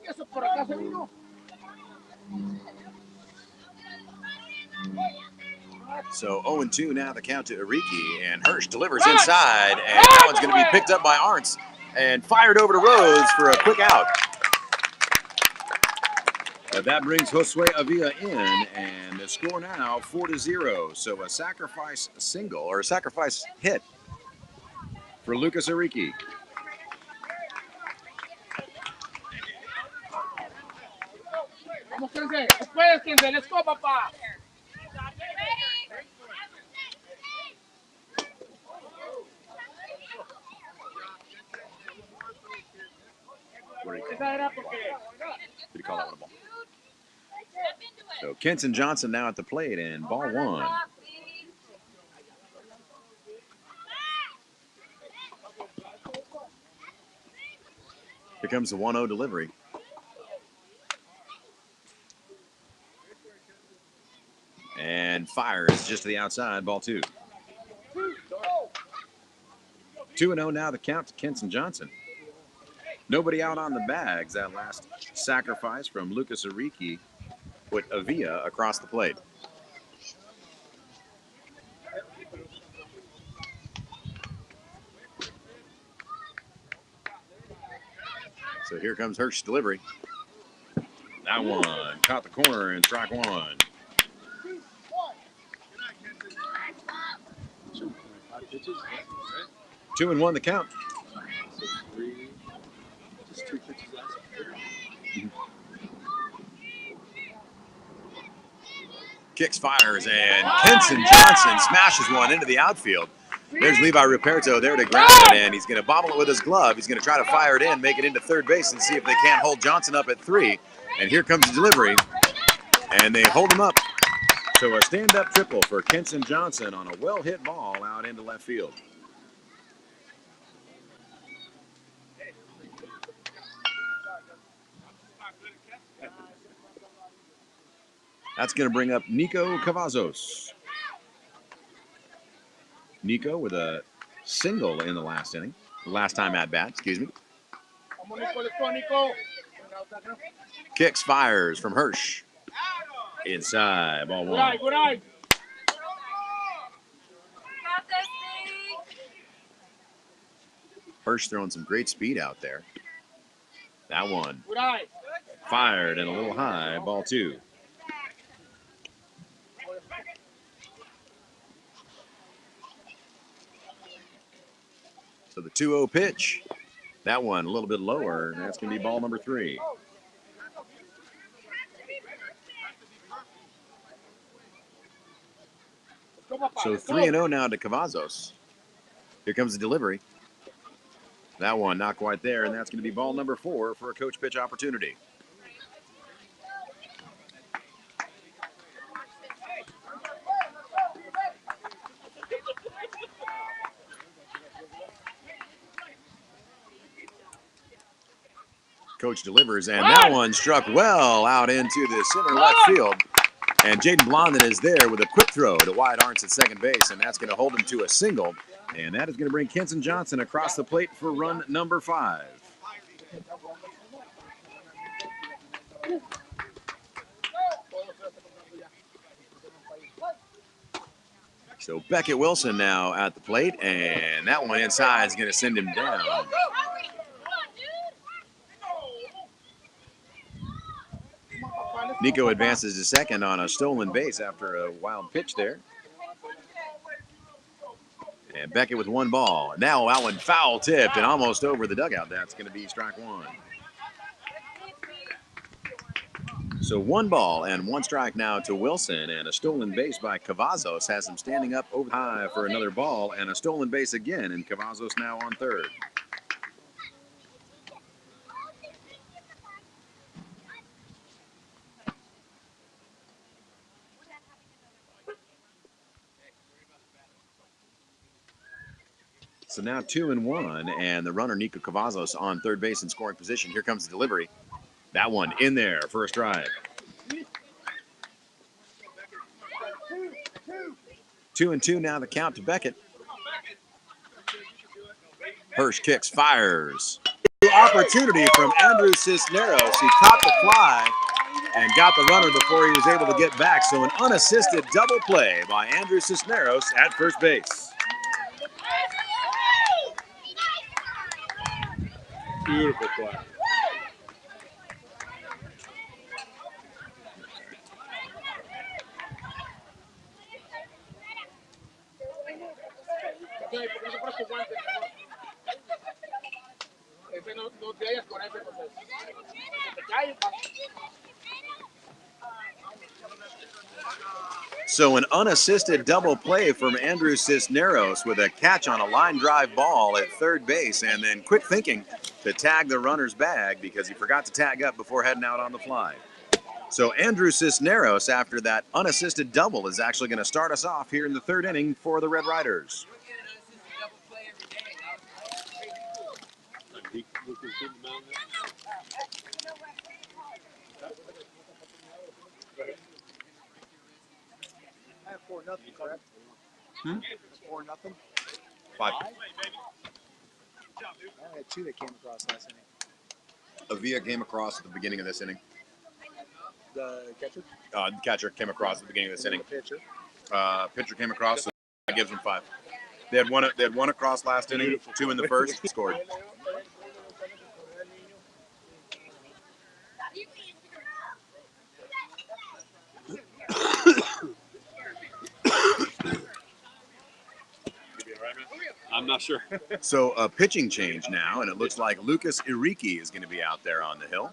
[SPEAKER 1] Eso por acá se vino.
[SPEAKER 2] So 0-2 now the count to Iriki, and Hirsch delivers inside, and that one's going to be picked up by Arndts and fired over to Rhodes for a quick out. But that brings Josue Avila in, and the score now 4-0. So a sacrifice single, or a sacrifice hit for Lucas Iriki.
[SPEAKER 1] Vamos, Kense. Tú puedes, Kense. Let's go, papá. Esa era porque...
[SPEAKER 2] Did he call that one a ball? So Kenson Johnson now at the plate, and ball one. Here comes the 1-0 delivery. And fires just to the outside, ball two. 2-0 now the count to Kenson Johnson. Nobody out on the bags. That last sacrifice from Lucas Iriki put Avila across the plate. So here comes Hirsch's delivery. That one caught the corner and strike one. 2-1 the count. Kicks, fires, and Kenson Johnson smashes one into the outfield. There's Levi Ruperto there to grab it, and he's going to bobble it with his glove. He's going to try to fire it in, make it into third base, and see if they can't hold Johnson up at three. And here comes the delivery, and they hold him up. So a stand-up triple for Kenson Johnson on a well-hit ball out out into left field. That's going to bring up Nico Cavazos. Nico with a single in the last inning. Last time at bat, excuse me. Kicks, fires from Hirsch. Inside, ball one. Hirsch throwing some great speed out there. That one fired and a little high, ball two. So the 2-0 pitch, that one a little bit lower, and that's going to be ball number three. So 3-0 now to Cavazos. Here comes the delivery. That one not quite there, and that's going to be ball number four for a coach pitch opportunity. Coach delivers, and that one struck well out into the center left field. And Jaden Blondin is there with a quick throw to wide arms at second base, and that's going to hold him to a single. And that is going to bring Kenson Johnson across the plate for run number 5. So Beckett Wilson now at the plate, and that one inside is going to send him down. Nico advances to second on a stolen base after a wild pitch there. And Beckett with one ball. Now that one foul tipped and almost over the dugout. That's going to be strike one. So 1 ball and 1 strike now to Wilson, and a stolen base by Cavazos has him standing up over high for another ball, and a stolen base again, and Cavazos now on third. So now 2-1, and the runner Nico Cavazos on third base in scoring position. Here comes the delivery. That one in there for a strike. 2-2 now the count to Beckett. Hirsch kicks, fires. Opportunity from Andrew Cisneros. He caught the fly and got the runner before he was able to get back. So an unassisted double play by Andrew Cisneros at first base.
[SPEAKER 3] Beautiful play.
[SPEAKER 2] So an unassisted double play from Andrew Cisneros with a catch on a line drive ball at third base, and then quick thinking to tag the runner's bag because he forgot to tag up before heading out on the fly. So Andrew Cisneros, after that unassisted double, is actually going to start us off here in the third inning for the Red Riders.
[SPEAKER 1] I have 4-0, correct? 4-0.
[SPEAKER 2] 5.
[SPEAKER 1] I only had 2 that came across last inning.
[SPEAKER 2] Avila came across at the beginning of this inning.
[SPEAKER 1] The catcher?
[SPEAKER 2] The catcher came across at the beginning of this inning.
[SPEAKER 1] The pitcher.
[SPEAKER 2] Pitcher came across, so that gives them 5. They had one across last inning, 2 in the first, scored.
[SPEAKER 3] I'm not sure.
[SPEAKER 2] So a pitching change now, and it looks like Lucas Iriki is going to be out there on the hill.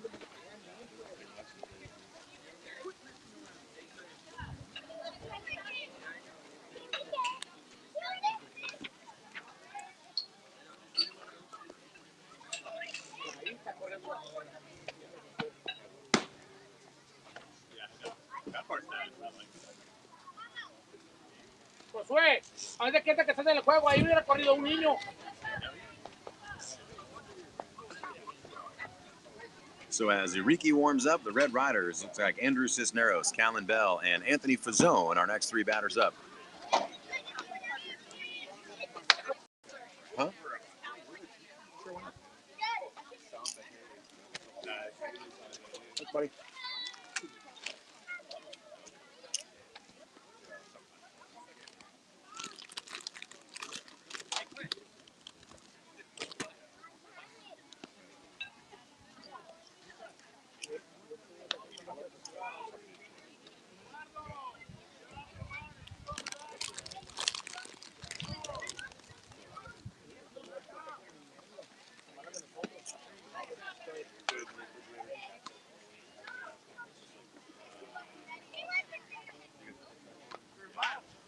[SPEAKER 2] So as Uriki warms up, the Red Riders, looks like Andrew Cisneros, Callan Bell, and Anthony Fazzone, our next three batters up. Huh? Thanks, buddy.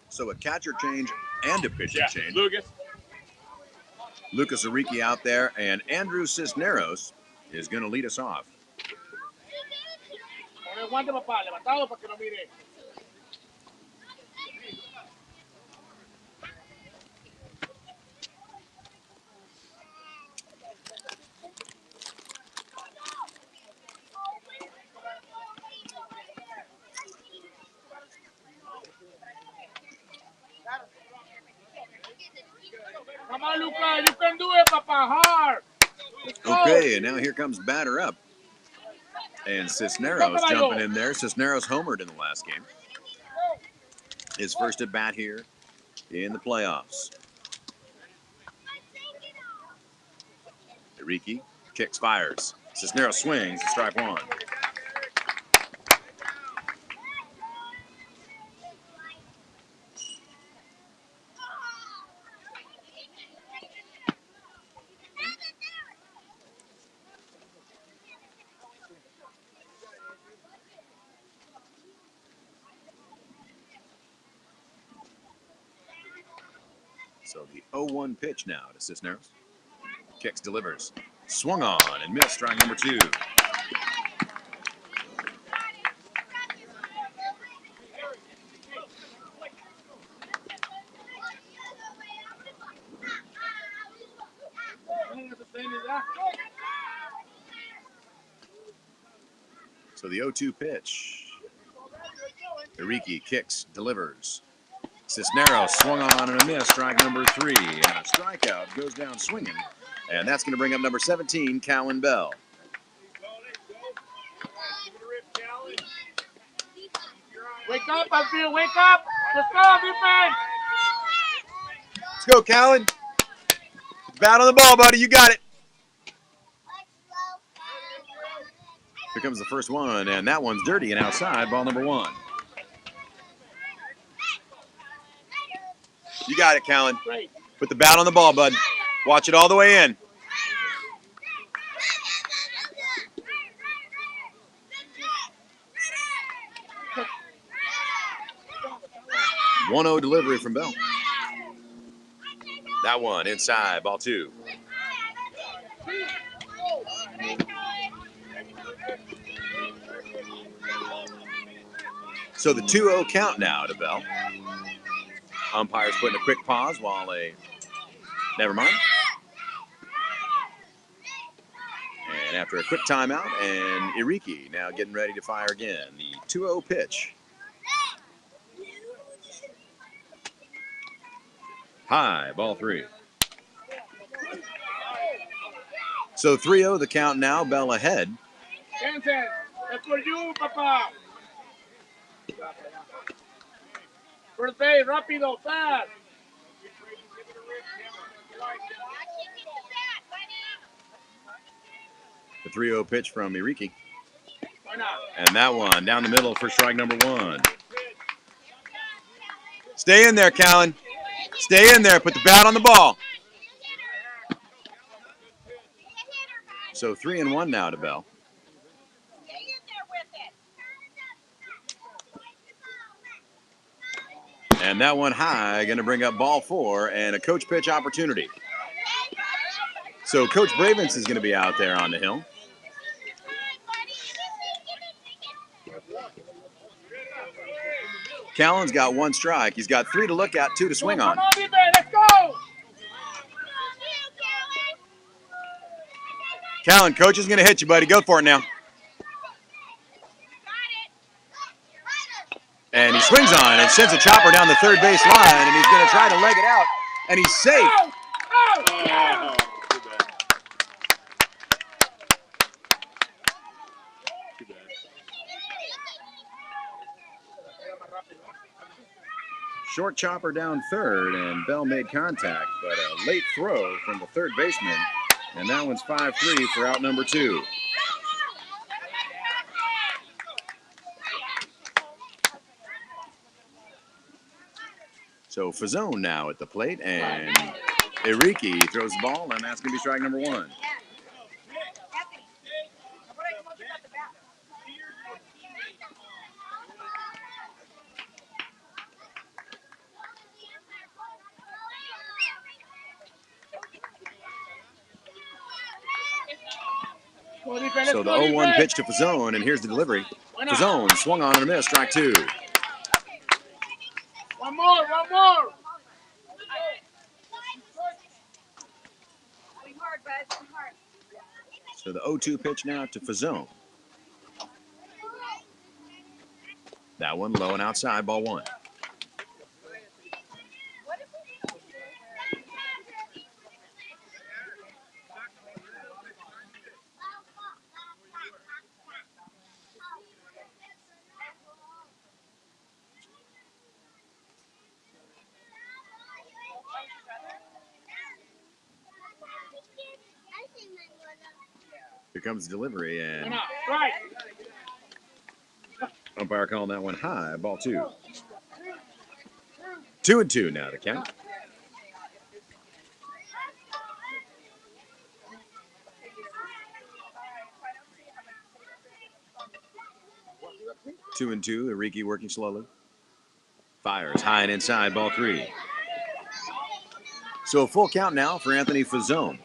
[SPEAKER 2] So a catcher change and a pitching change. Lucas Uriki out there, and Andrew Cisneros is going to lead us off.
[SPEAKER 1] Come on, Luca, you can do it, Papa, hard.
[SPEAKER 2] Okay, and now here comes batter up. And Cisneros jumping in there. Cisneros homered in the last game. His first at bat here in the playoffs. Uriki kicks, fires. Cisneros swings, strike one. So the 0-1 pitch now to Cisneros. Kicks, delivers. Swung on and missed, strike number two. So the 0-2 pitch. Uriki kicks, delivers. Cisneros swung on and a miss, strike number three. And a strikeout, goes down swinging. And that's going to bring up number 17, Callan Bell.
[SPEAKER 1] Wake up, Anfield, wake up. Let's go, defense.
[SPEAKER 2] Let's go, Callan. Bat on the ball, buddy. You got it. Here comes the first one, and that one's dirty and outside, ball number one. You got it, Callan. Put the bat on the ball, bud. Watch it all the way in. 1-0 delivery from Bell. That one inside, ball two. So the 2-0 count now to Bell. Umpire's putting a quick pause while never mind. And after a quick timeout, and Uriki now getting ready to fire again. The 2-0 pitch. High, ball three. So 3-0 the count now, Bell ahead.
[SPEAKER 1] Jensen, that's for you, Papa. First base, rápido, fast.
[SPEAKER 2] The 3-0 pitch from Uriki. And that one down the middle for strike number one. Stay in there, Callan. Stay in there. Put the bat on the ball. So 3-1 now to Bell. And that one high, going to bring up ball four and a coach pitch opportunity. So Coach Bravens is going to be out there on the hill. Callan's got one strike. He's got 3 to look at, 2 to swing on.
[SPEAKER 1] Come on, Ibe, let's go!
[SPEAKER 2] Callan, coach is going to hit you, buddy. Go for it now. And he swings on and sends a chopper down the third base line, and he's going to try to leg it out, and he's safe.
[SPEAKER 3] Oh, too bad. Too bad.
[SPEAKER 2] Short chopper down third, and Bell made contact, but a late throw from the third baseman, and that one's 5-3 for out number 2. So Fazone now at the plate, and Iriki throws the ball, and that's going to be strike number 1. So the 0-1 pitch to Fazone, and here's the delivery. Fazone swung on and a miss, strike 2.
[SPEAKER 1] One more.
[SPEAKER 2] So the 0-2 pitch now to Fazone. That one low and outside, ball 1. Here comes the delivery, and umpire calling that one high, ball 2. 2-2 now to count. Two and two. Iriki working slowly. Fires high and inside, ball 3. So a full count now for Anthony Fazone.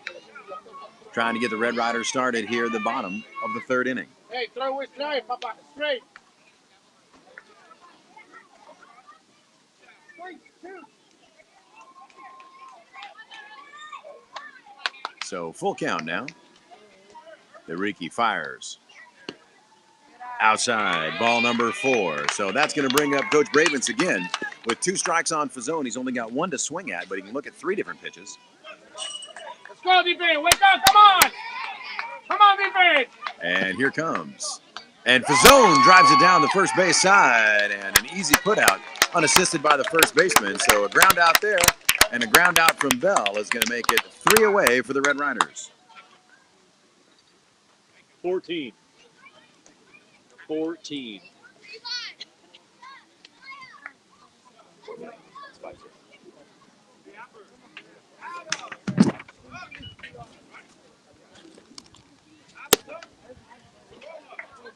[SPEAKER 2] Trying to get the Red Riders started here at the bottom of the 3rd inning.
[SPEAKER 1] Hey, throw it straight, Papa, straight.
[SPEAKER 2] So full count now. Iriki fires. Outside, ball number 4. So that's going to bring up Coach Bravens again. With 2 strikes on Fazone, he's only got 1 to swing at, but he can look at 3 different pitches.
[SPEAKER 1] Let's go, defense. Wake up, come on. Come on, defense.
[SPEAKER 2] And here comes. And Fazone drives it down the first base side, and an easy put out, unassisted by the first baseman. So a ground out there, and a ground out from Bell is going to make it 3 away for the Red Riders.
[SPEAKER 3] 14.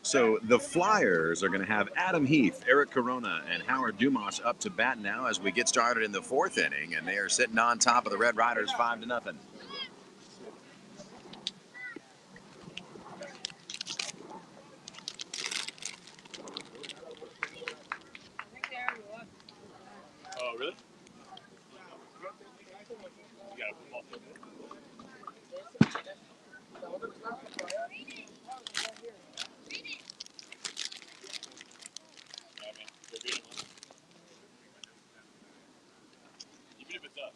[SPEAKER 2] So the Flyers are going to have Adam Heath, Eric Corona, and Howard Dumas up to bat now as we get started in the 4th inning, and they are sitting on top of the Red Riders 5-0.
[SPEAKER 3] Oh, really? You got a football field. Yeah, man. They're good at one. Even if it's us.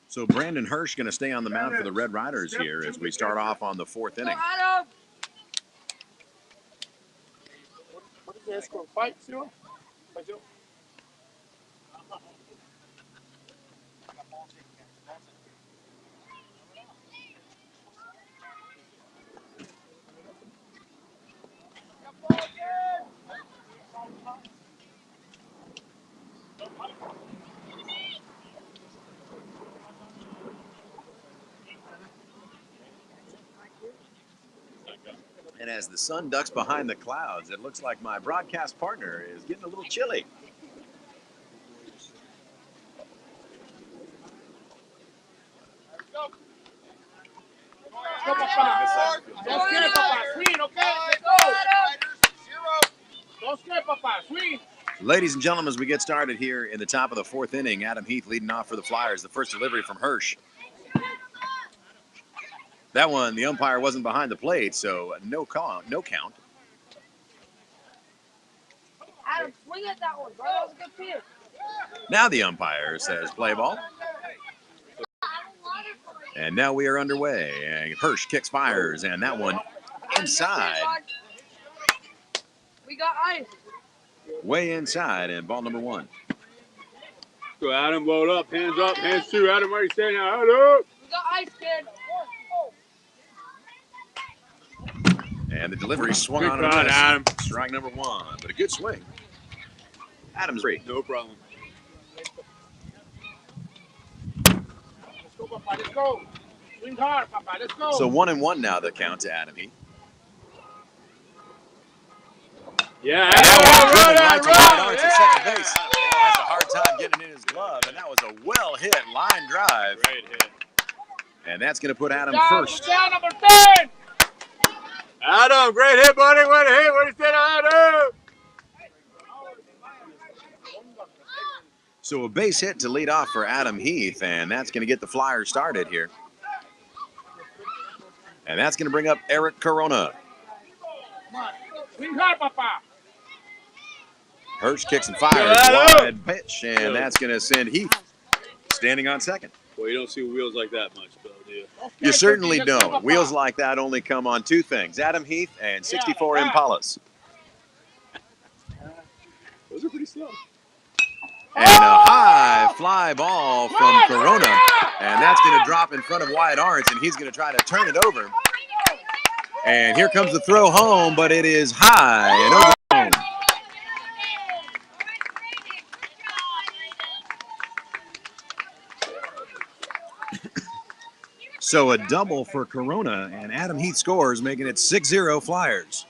[SPEAKER 2] So Brandon Hirsch going to stay on the mound for the Red Riders here as we start off on the 4th inning.
[SPEAKER 1] What is the score? 5-0? 5-0?
[SPEAKER 2] And as the sun ducks behind the clouds, it looks like my broadcast partner is getting a little chilly. Ladies and gentlemen, as we get started here in the top of the fourth inning, Adam Heath leading off for the Flyers. The first delivery from Hirsch. That one, the umpire wasn't behind the plate, so no count.
[SPEAKER 1] Adam, swing at that one, bro. That was a good pitch.
[SPEAKER 2] Now the umpire says play ball. And now we are underway. And Hirsch kicks, fires, and that one inside.
[SPEAKER 1] We got ice.
[SPEAKER 2] Way inside, and ball number one.
[SPEAKER 3] Go Adam, load up, hands two. Adam, where you standing now? Adam!
[SPEAKER 1] We got ice, kid.
[SPEAKER 2] And the delivery swung
[SPEAKER 3] Good
[SPEAKER 2] on
[SPEAKER 3] shot,
[SPEAKER 2] and
[SPEAKER 3] Adam.
[SPEAKER 2] Strike number one, but a good swing. Adam's free.
[SPEAKER 3] No problem.
[SPEAKER 1] Let's go, Papa. Let's go. Swing hard, Papa. Let's go.
[SPEAKER 2] So 1-1 now the count to Adam Heath.
[SPEAKER 3] Yeah,
[SPEAKER 2] Right to Wyatt Arndt at second base. Has a hard time getting it in his glove, and that was a well-hit line drive.
[SPEAKER 3] Great hit.
[SPEAKER 2] And that's going to put Adam
[SPEAKER 1] down,
[SPEAKER 2] first.
[SPEAKER 1] Down, number 10.
[SPEAKER 3] Adam, great hit, buddy. Way to hit. What do you say, Adam?
[SPEAKER 2] So a base hit to lead off for Adam Heath, and that's going to get the Flyers started here. And that's going to bring up Eric Corona.
[SPEAKER 1] Come on. Swing hard, Papa.
[SPEAKER 2] Hirsch kicks and fires. Wide pitch, and that's going to send Heath standing on second.
[SPEAKER 3] Well, you don't see wheels like that much, Bill, do you?
[SPEAKER 2] You certainly don't. Wheels like that only come on two things, Adam Heath and 64 Impalas.
[SPEAKER 3] Those are pretty slow.
[SPEAKER 2] And a high fly ball from Corona. And that's going to drop in front of Wyatt Arndt, and he's going to try to turn it over. And here comes the throw home, but it is high and over home. So a double for Corona, and Adam Heath scores, making it 6-0 Flyers.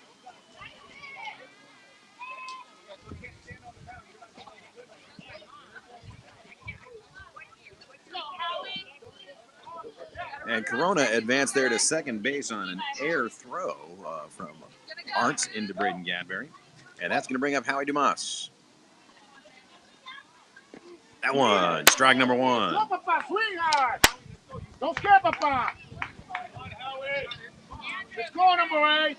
[SPEAKER 2] And Corona advanced there to second base on an air throw from Arndt into Braden Gadberry. And that's going to bring up Howie Dumas. That one, strike number one.
[SPEAKER 1] Go, Papa. Swing hard. Don't scare, Papa. Let's go, number 8.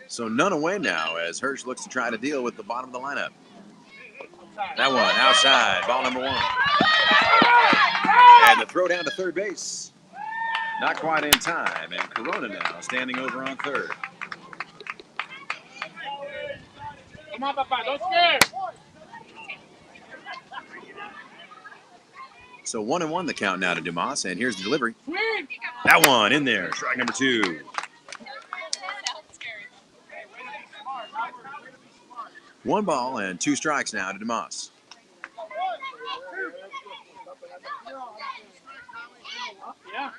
[SPEAKER 2] So none away now as Hirsch looks to try to deal with the bottom of the lineup. That one, outside, ball number one. And the throw down to third base. Not quite in time, and Corona now standing over on third.
[SPEAKER 1] Come on, Papa. Don't scare.
[SPEAKER 2] So 1-1 the count now to Dumas, and here's the delivery.
[SPEAKER 1] Swing.
[SPEAKER 2] That one in there, strike number two. One ball and two strikes now to Dumas.
[SPEAKER 1] Yeah.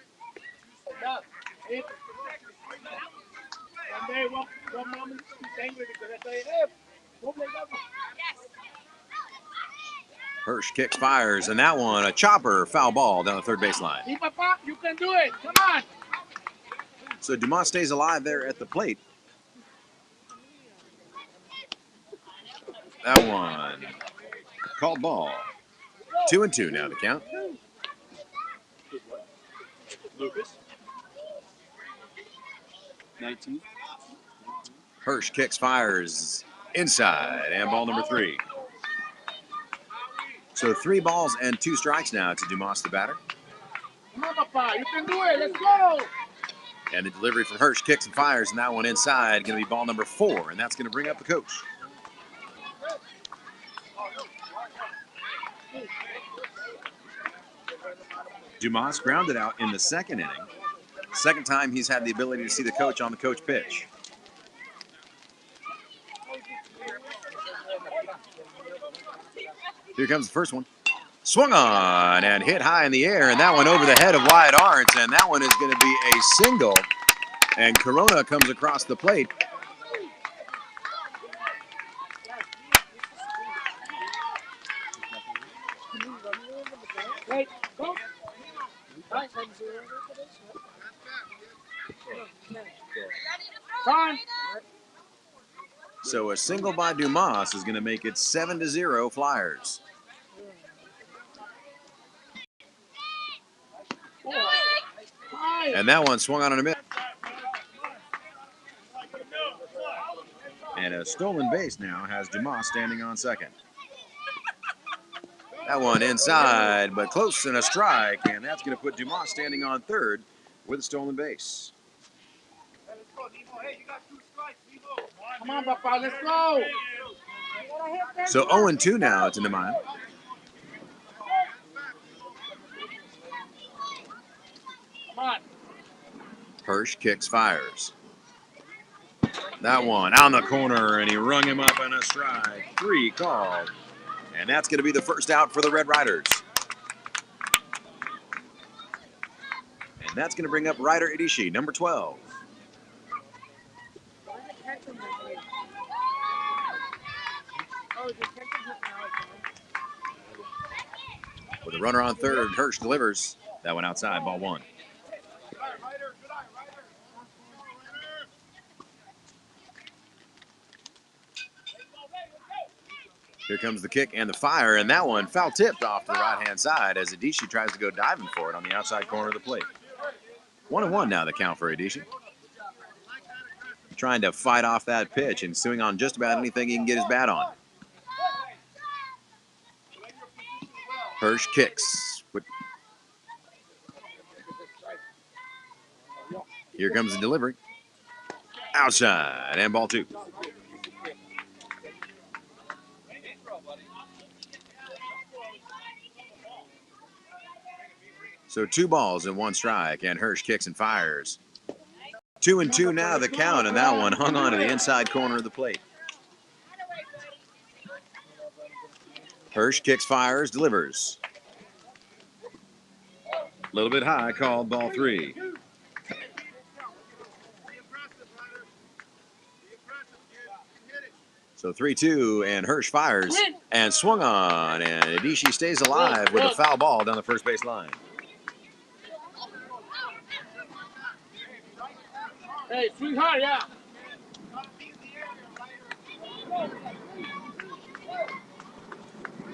[SPEAKER 1] One day, one moment, he's angry because I say, hey, don't play that one.
[SPEAKER 2] Hirsch kicks, fires, and that one, a chopper, foul ball down the third baseline.
[SPEAKER 1] See, Papa, you can do it. Come on.
[SPEAKER 2] So Dumas stays alive there at the plate. That one, called ball. 2-2 now the count.
[SPEAKER 3] Lucas. 19.
[SPEAKER 2] Hirsch kicks, fires, inside, and ball number three. So 3 balls and 2 strikes now to Dumas, the batter.
[SPEAKER 1] Come on, Papa. You can do it. Let's go.
[SPEAKER 2] And the delivery from Hirsch kicks and fires, and that one inside, going to be ball number 4, and that's going to bring up the coach. Dumas grounded out in the second inning. Second time he's had the ability to see the coach on the coach pitch. Here comes the first one. Swung on and hit high in the air, and that one over the head of Wyatt Arndt, and that one is going to be a single. And Corona comes across the plate. So a single by Dumas is going to make it 7-0 Flyers. And that one swung on and a miss. And a stolen base now has Dumas standing on second. That one inside, but close and a strike, and that's going to put Dumas standing on third with a stolen base.
[SPEAKER 1] Come on, Papa, let's go.
[SPEAKER 2] So 0-2 now to Nemanja.
[SPEAKER 1] Come on.
[SPEAKER 2] Hirsch kicks, fires. That one on the corner, and he rung him up on a strike. 3 called. And that's going to be the first out for the Red Riders. And that's going to bring up Ryder Idishi, number 12. With a runner on third, Hirsch delivers. That one outside, ball 1. Here comes the kick and the fire, and that one foul tipped off to the right-hand side as Idishi tries to go diving for it on the outside corner of the plate. 1-1 now the count for Idishi. Trying to fight off that pitch and swing on just about anything he can get his bat on. Hirsch kicks. Here comes the delivery. Outside, and ball 2. So 2 balls and 1 strike, and Hirsch kicks and fires. 2-2 now the count, and that one hung on to the inside corner of the plate. Hirsch kicks, fires, delivers. A little bit high, called ball 3. So 3-2, and Hirsch fires and swung on, and Idishi stays alive with a foul ball down the first base line.
[SPEAKER 1] Hey, swing hard, yeah.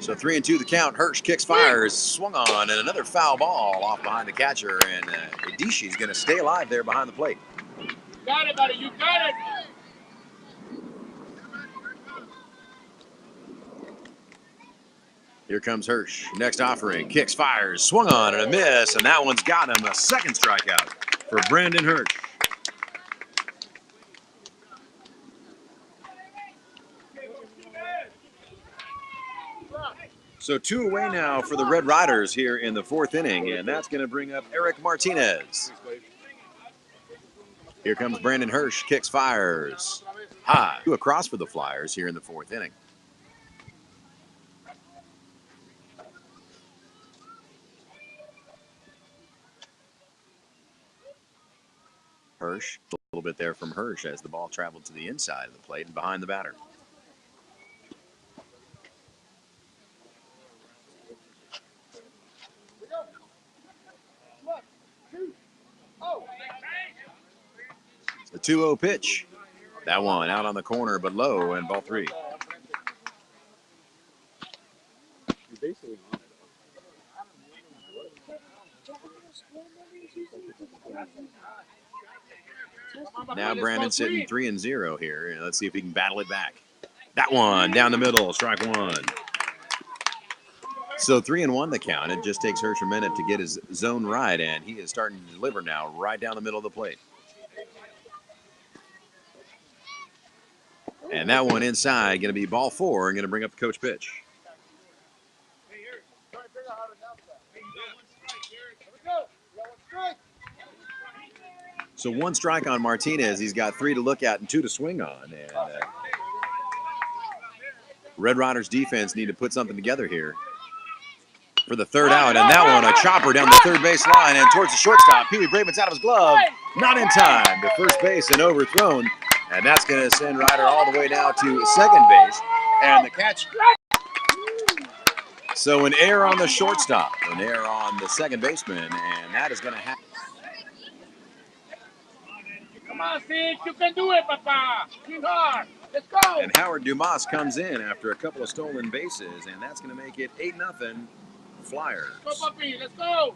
[SPEAKER 2] So 3-2 the count. Hirsch kicks, fires, swung on, and another foul ball off behind the catcher, and Idishi's going to stay alive there behind the plate.
[SPEAKER 1] You got it, buddy. You got it.
[SPEAKER 2] Here comes Hirsch. Next offering. Kicks, fires, swung on, and a miss, and that one's got him. A second strikeout for Brandon Hirsch. So 2 away now for the Red Riders here in the 4th inning, and that's going to bring up Eric Martinez. Here comes Brandon Hirsch, kicks, fires. High. 2 across for the Flyers here in the 4th inning. Hirsch, a little bit there from Hirsch as the ball traveled to the inside of the plate and behind the batter. The 2-0 pitch. That one out on the corner, but low, and ball 3. Now Brandon sitting 3-0 here. Let's see if he can battle it back. That one down the middle, strike 1. So 3-1 the count. It just takes Hirsch a minute to get his zone right, and he is starting to deliver now right down the middle of the plate. And that one inside, going to be ball 4, and going to bring up the coach pitch. So 1 strike on Martinez. He's got 3 to look at and 2 to swing on. And Red Riders defense need to put something together here for the 3rd out. And that one, a chopper down the third base line and towards the shortstop. Pee Wee Braven's out of his glove. Not in time to first base and overthrown. And that's going to send Ryder all the way now to second base. And the catch. So an error on the shortstop, an error on the second baseman, and that is going to happen.
[SPEAKER 1] Come on, Sid, you can do it, Papa. Keep hard. Let's go.
[SPEAKER 2] And Howard Dumas comes in after a couple of stolen bases, and that's going to make it 8-0 Flyers.
[SPEAKER 1] Let's go, Papi. Let's go.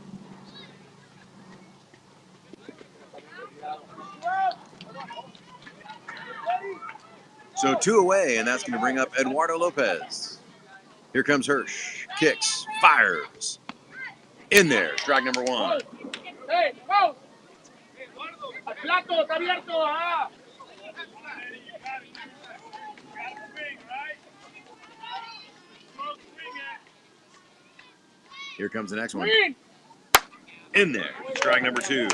[SPEAKER 2] So 2 away, and that's going to bring up Eduardo Lopez. Here comes Hirsch. Kicks, fires. In there, strike number 1.
[SPEAKER 1] Hey, go. Al plato, está abierto. Ah.
[SPEAKER 2] Here comes the next one. In there, strike number 2.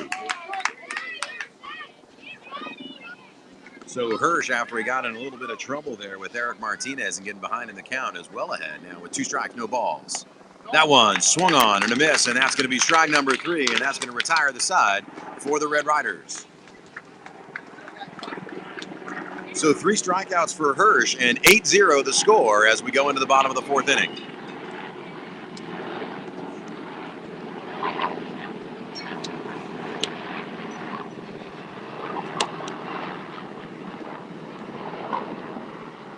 [SPEAKER 2] So Hirsch, after he got in a little bit of trouble there with Eric Martinez and getting behind in the count, is well ahead now with 2 strikes, no balls. That one swung on and a miss, and that's going to be strike number 3, and that's going to retire the side for the Red Riders. So 3 strikeouts for Hirsch, and 8-0 the score as we go into the bottom of the 4th inning.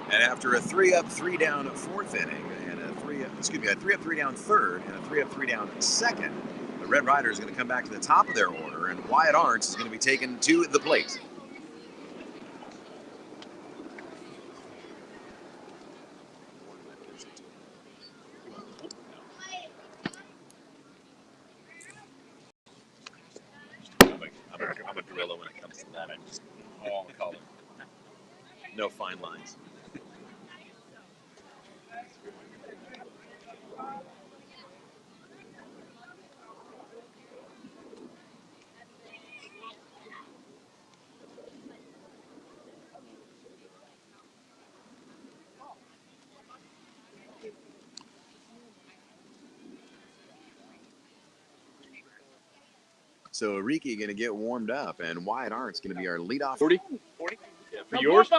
[SPEAKER 2] And after a 3-up, 3-down 4th inning, and a 3-up, 3-down 3rd, and a 3-up, 3-down 2nd, the Red Riders are going to come back to the top of their order, and Wyatt Arntz is going to be taken to the plate. I'm a gorilla when it comes to that. I just all color. No fine lines. So Ariki going to get warmed up, and Wyatt Arntz going to be our leadoff.
[SPEAKER 3] 40? Yeah. For yours?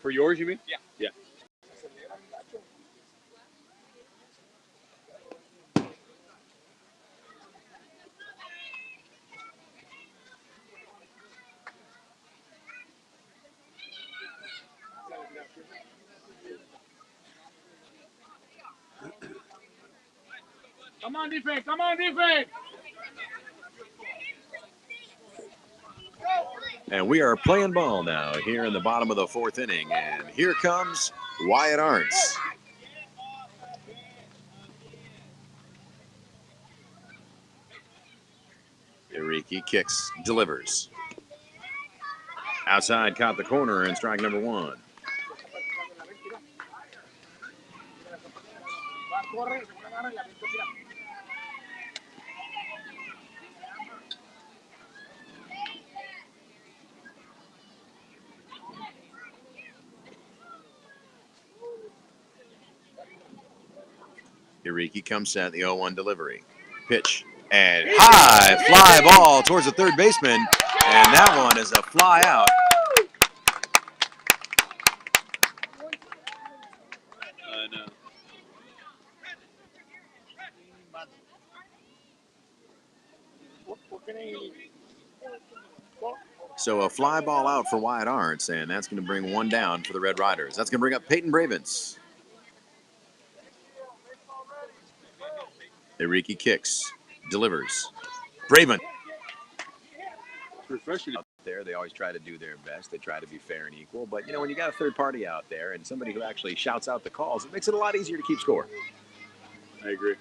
[SPEAKER 3] For yours, you mean?
[SPEAKER 4] Yeah.
[SPEAKER 3] Yeah.
[SPEAKER 1] Come on, defense. Come on, defense.
[SPEAKER 2] And we are playing ball now here in the bottom of the 4th inning, and here comes Wyatt Arntz. Ariki kicks, delivers. Outside, caught the corner, and strike number 1. Ariki comes set, the 0-1 delivery. Pitch, and high fly ball towards the third baseman, and that one is a fly out.
[SPEAKER 3] No.
[SPEAKER 2] So a fly ball out for Wyatt Arntz, and that's going to bring 1 down for the Red Riders. That's going to bring up Peyton Bravens. Ariki kicks, delivers. Braven. Out there, they always try to do their best. They try to be fair and equal. But, when you got a third party out there and somebody who actually shouts out the calls, it makes it a lot easier to keep score.
[SPEAKER 3] I agree.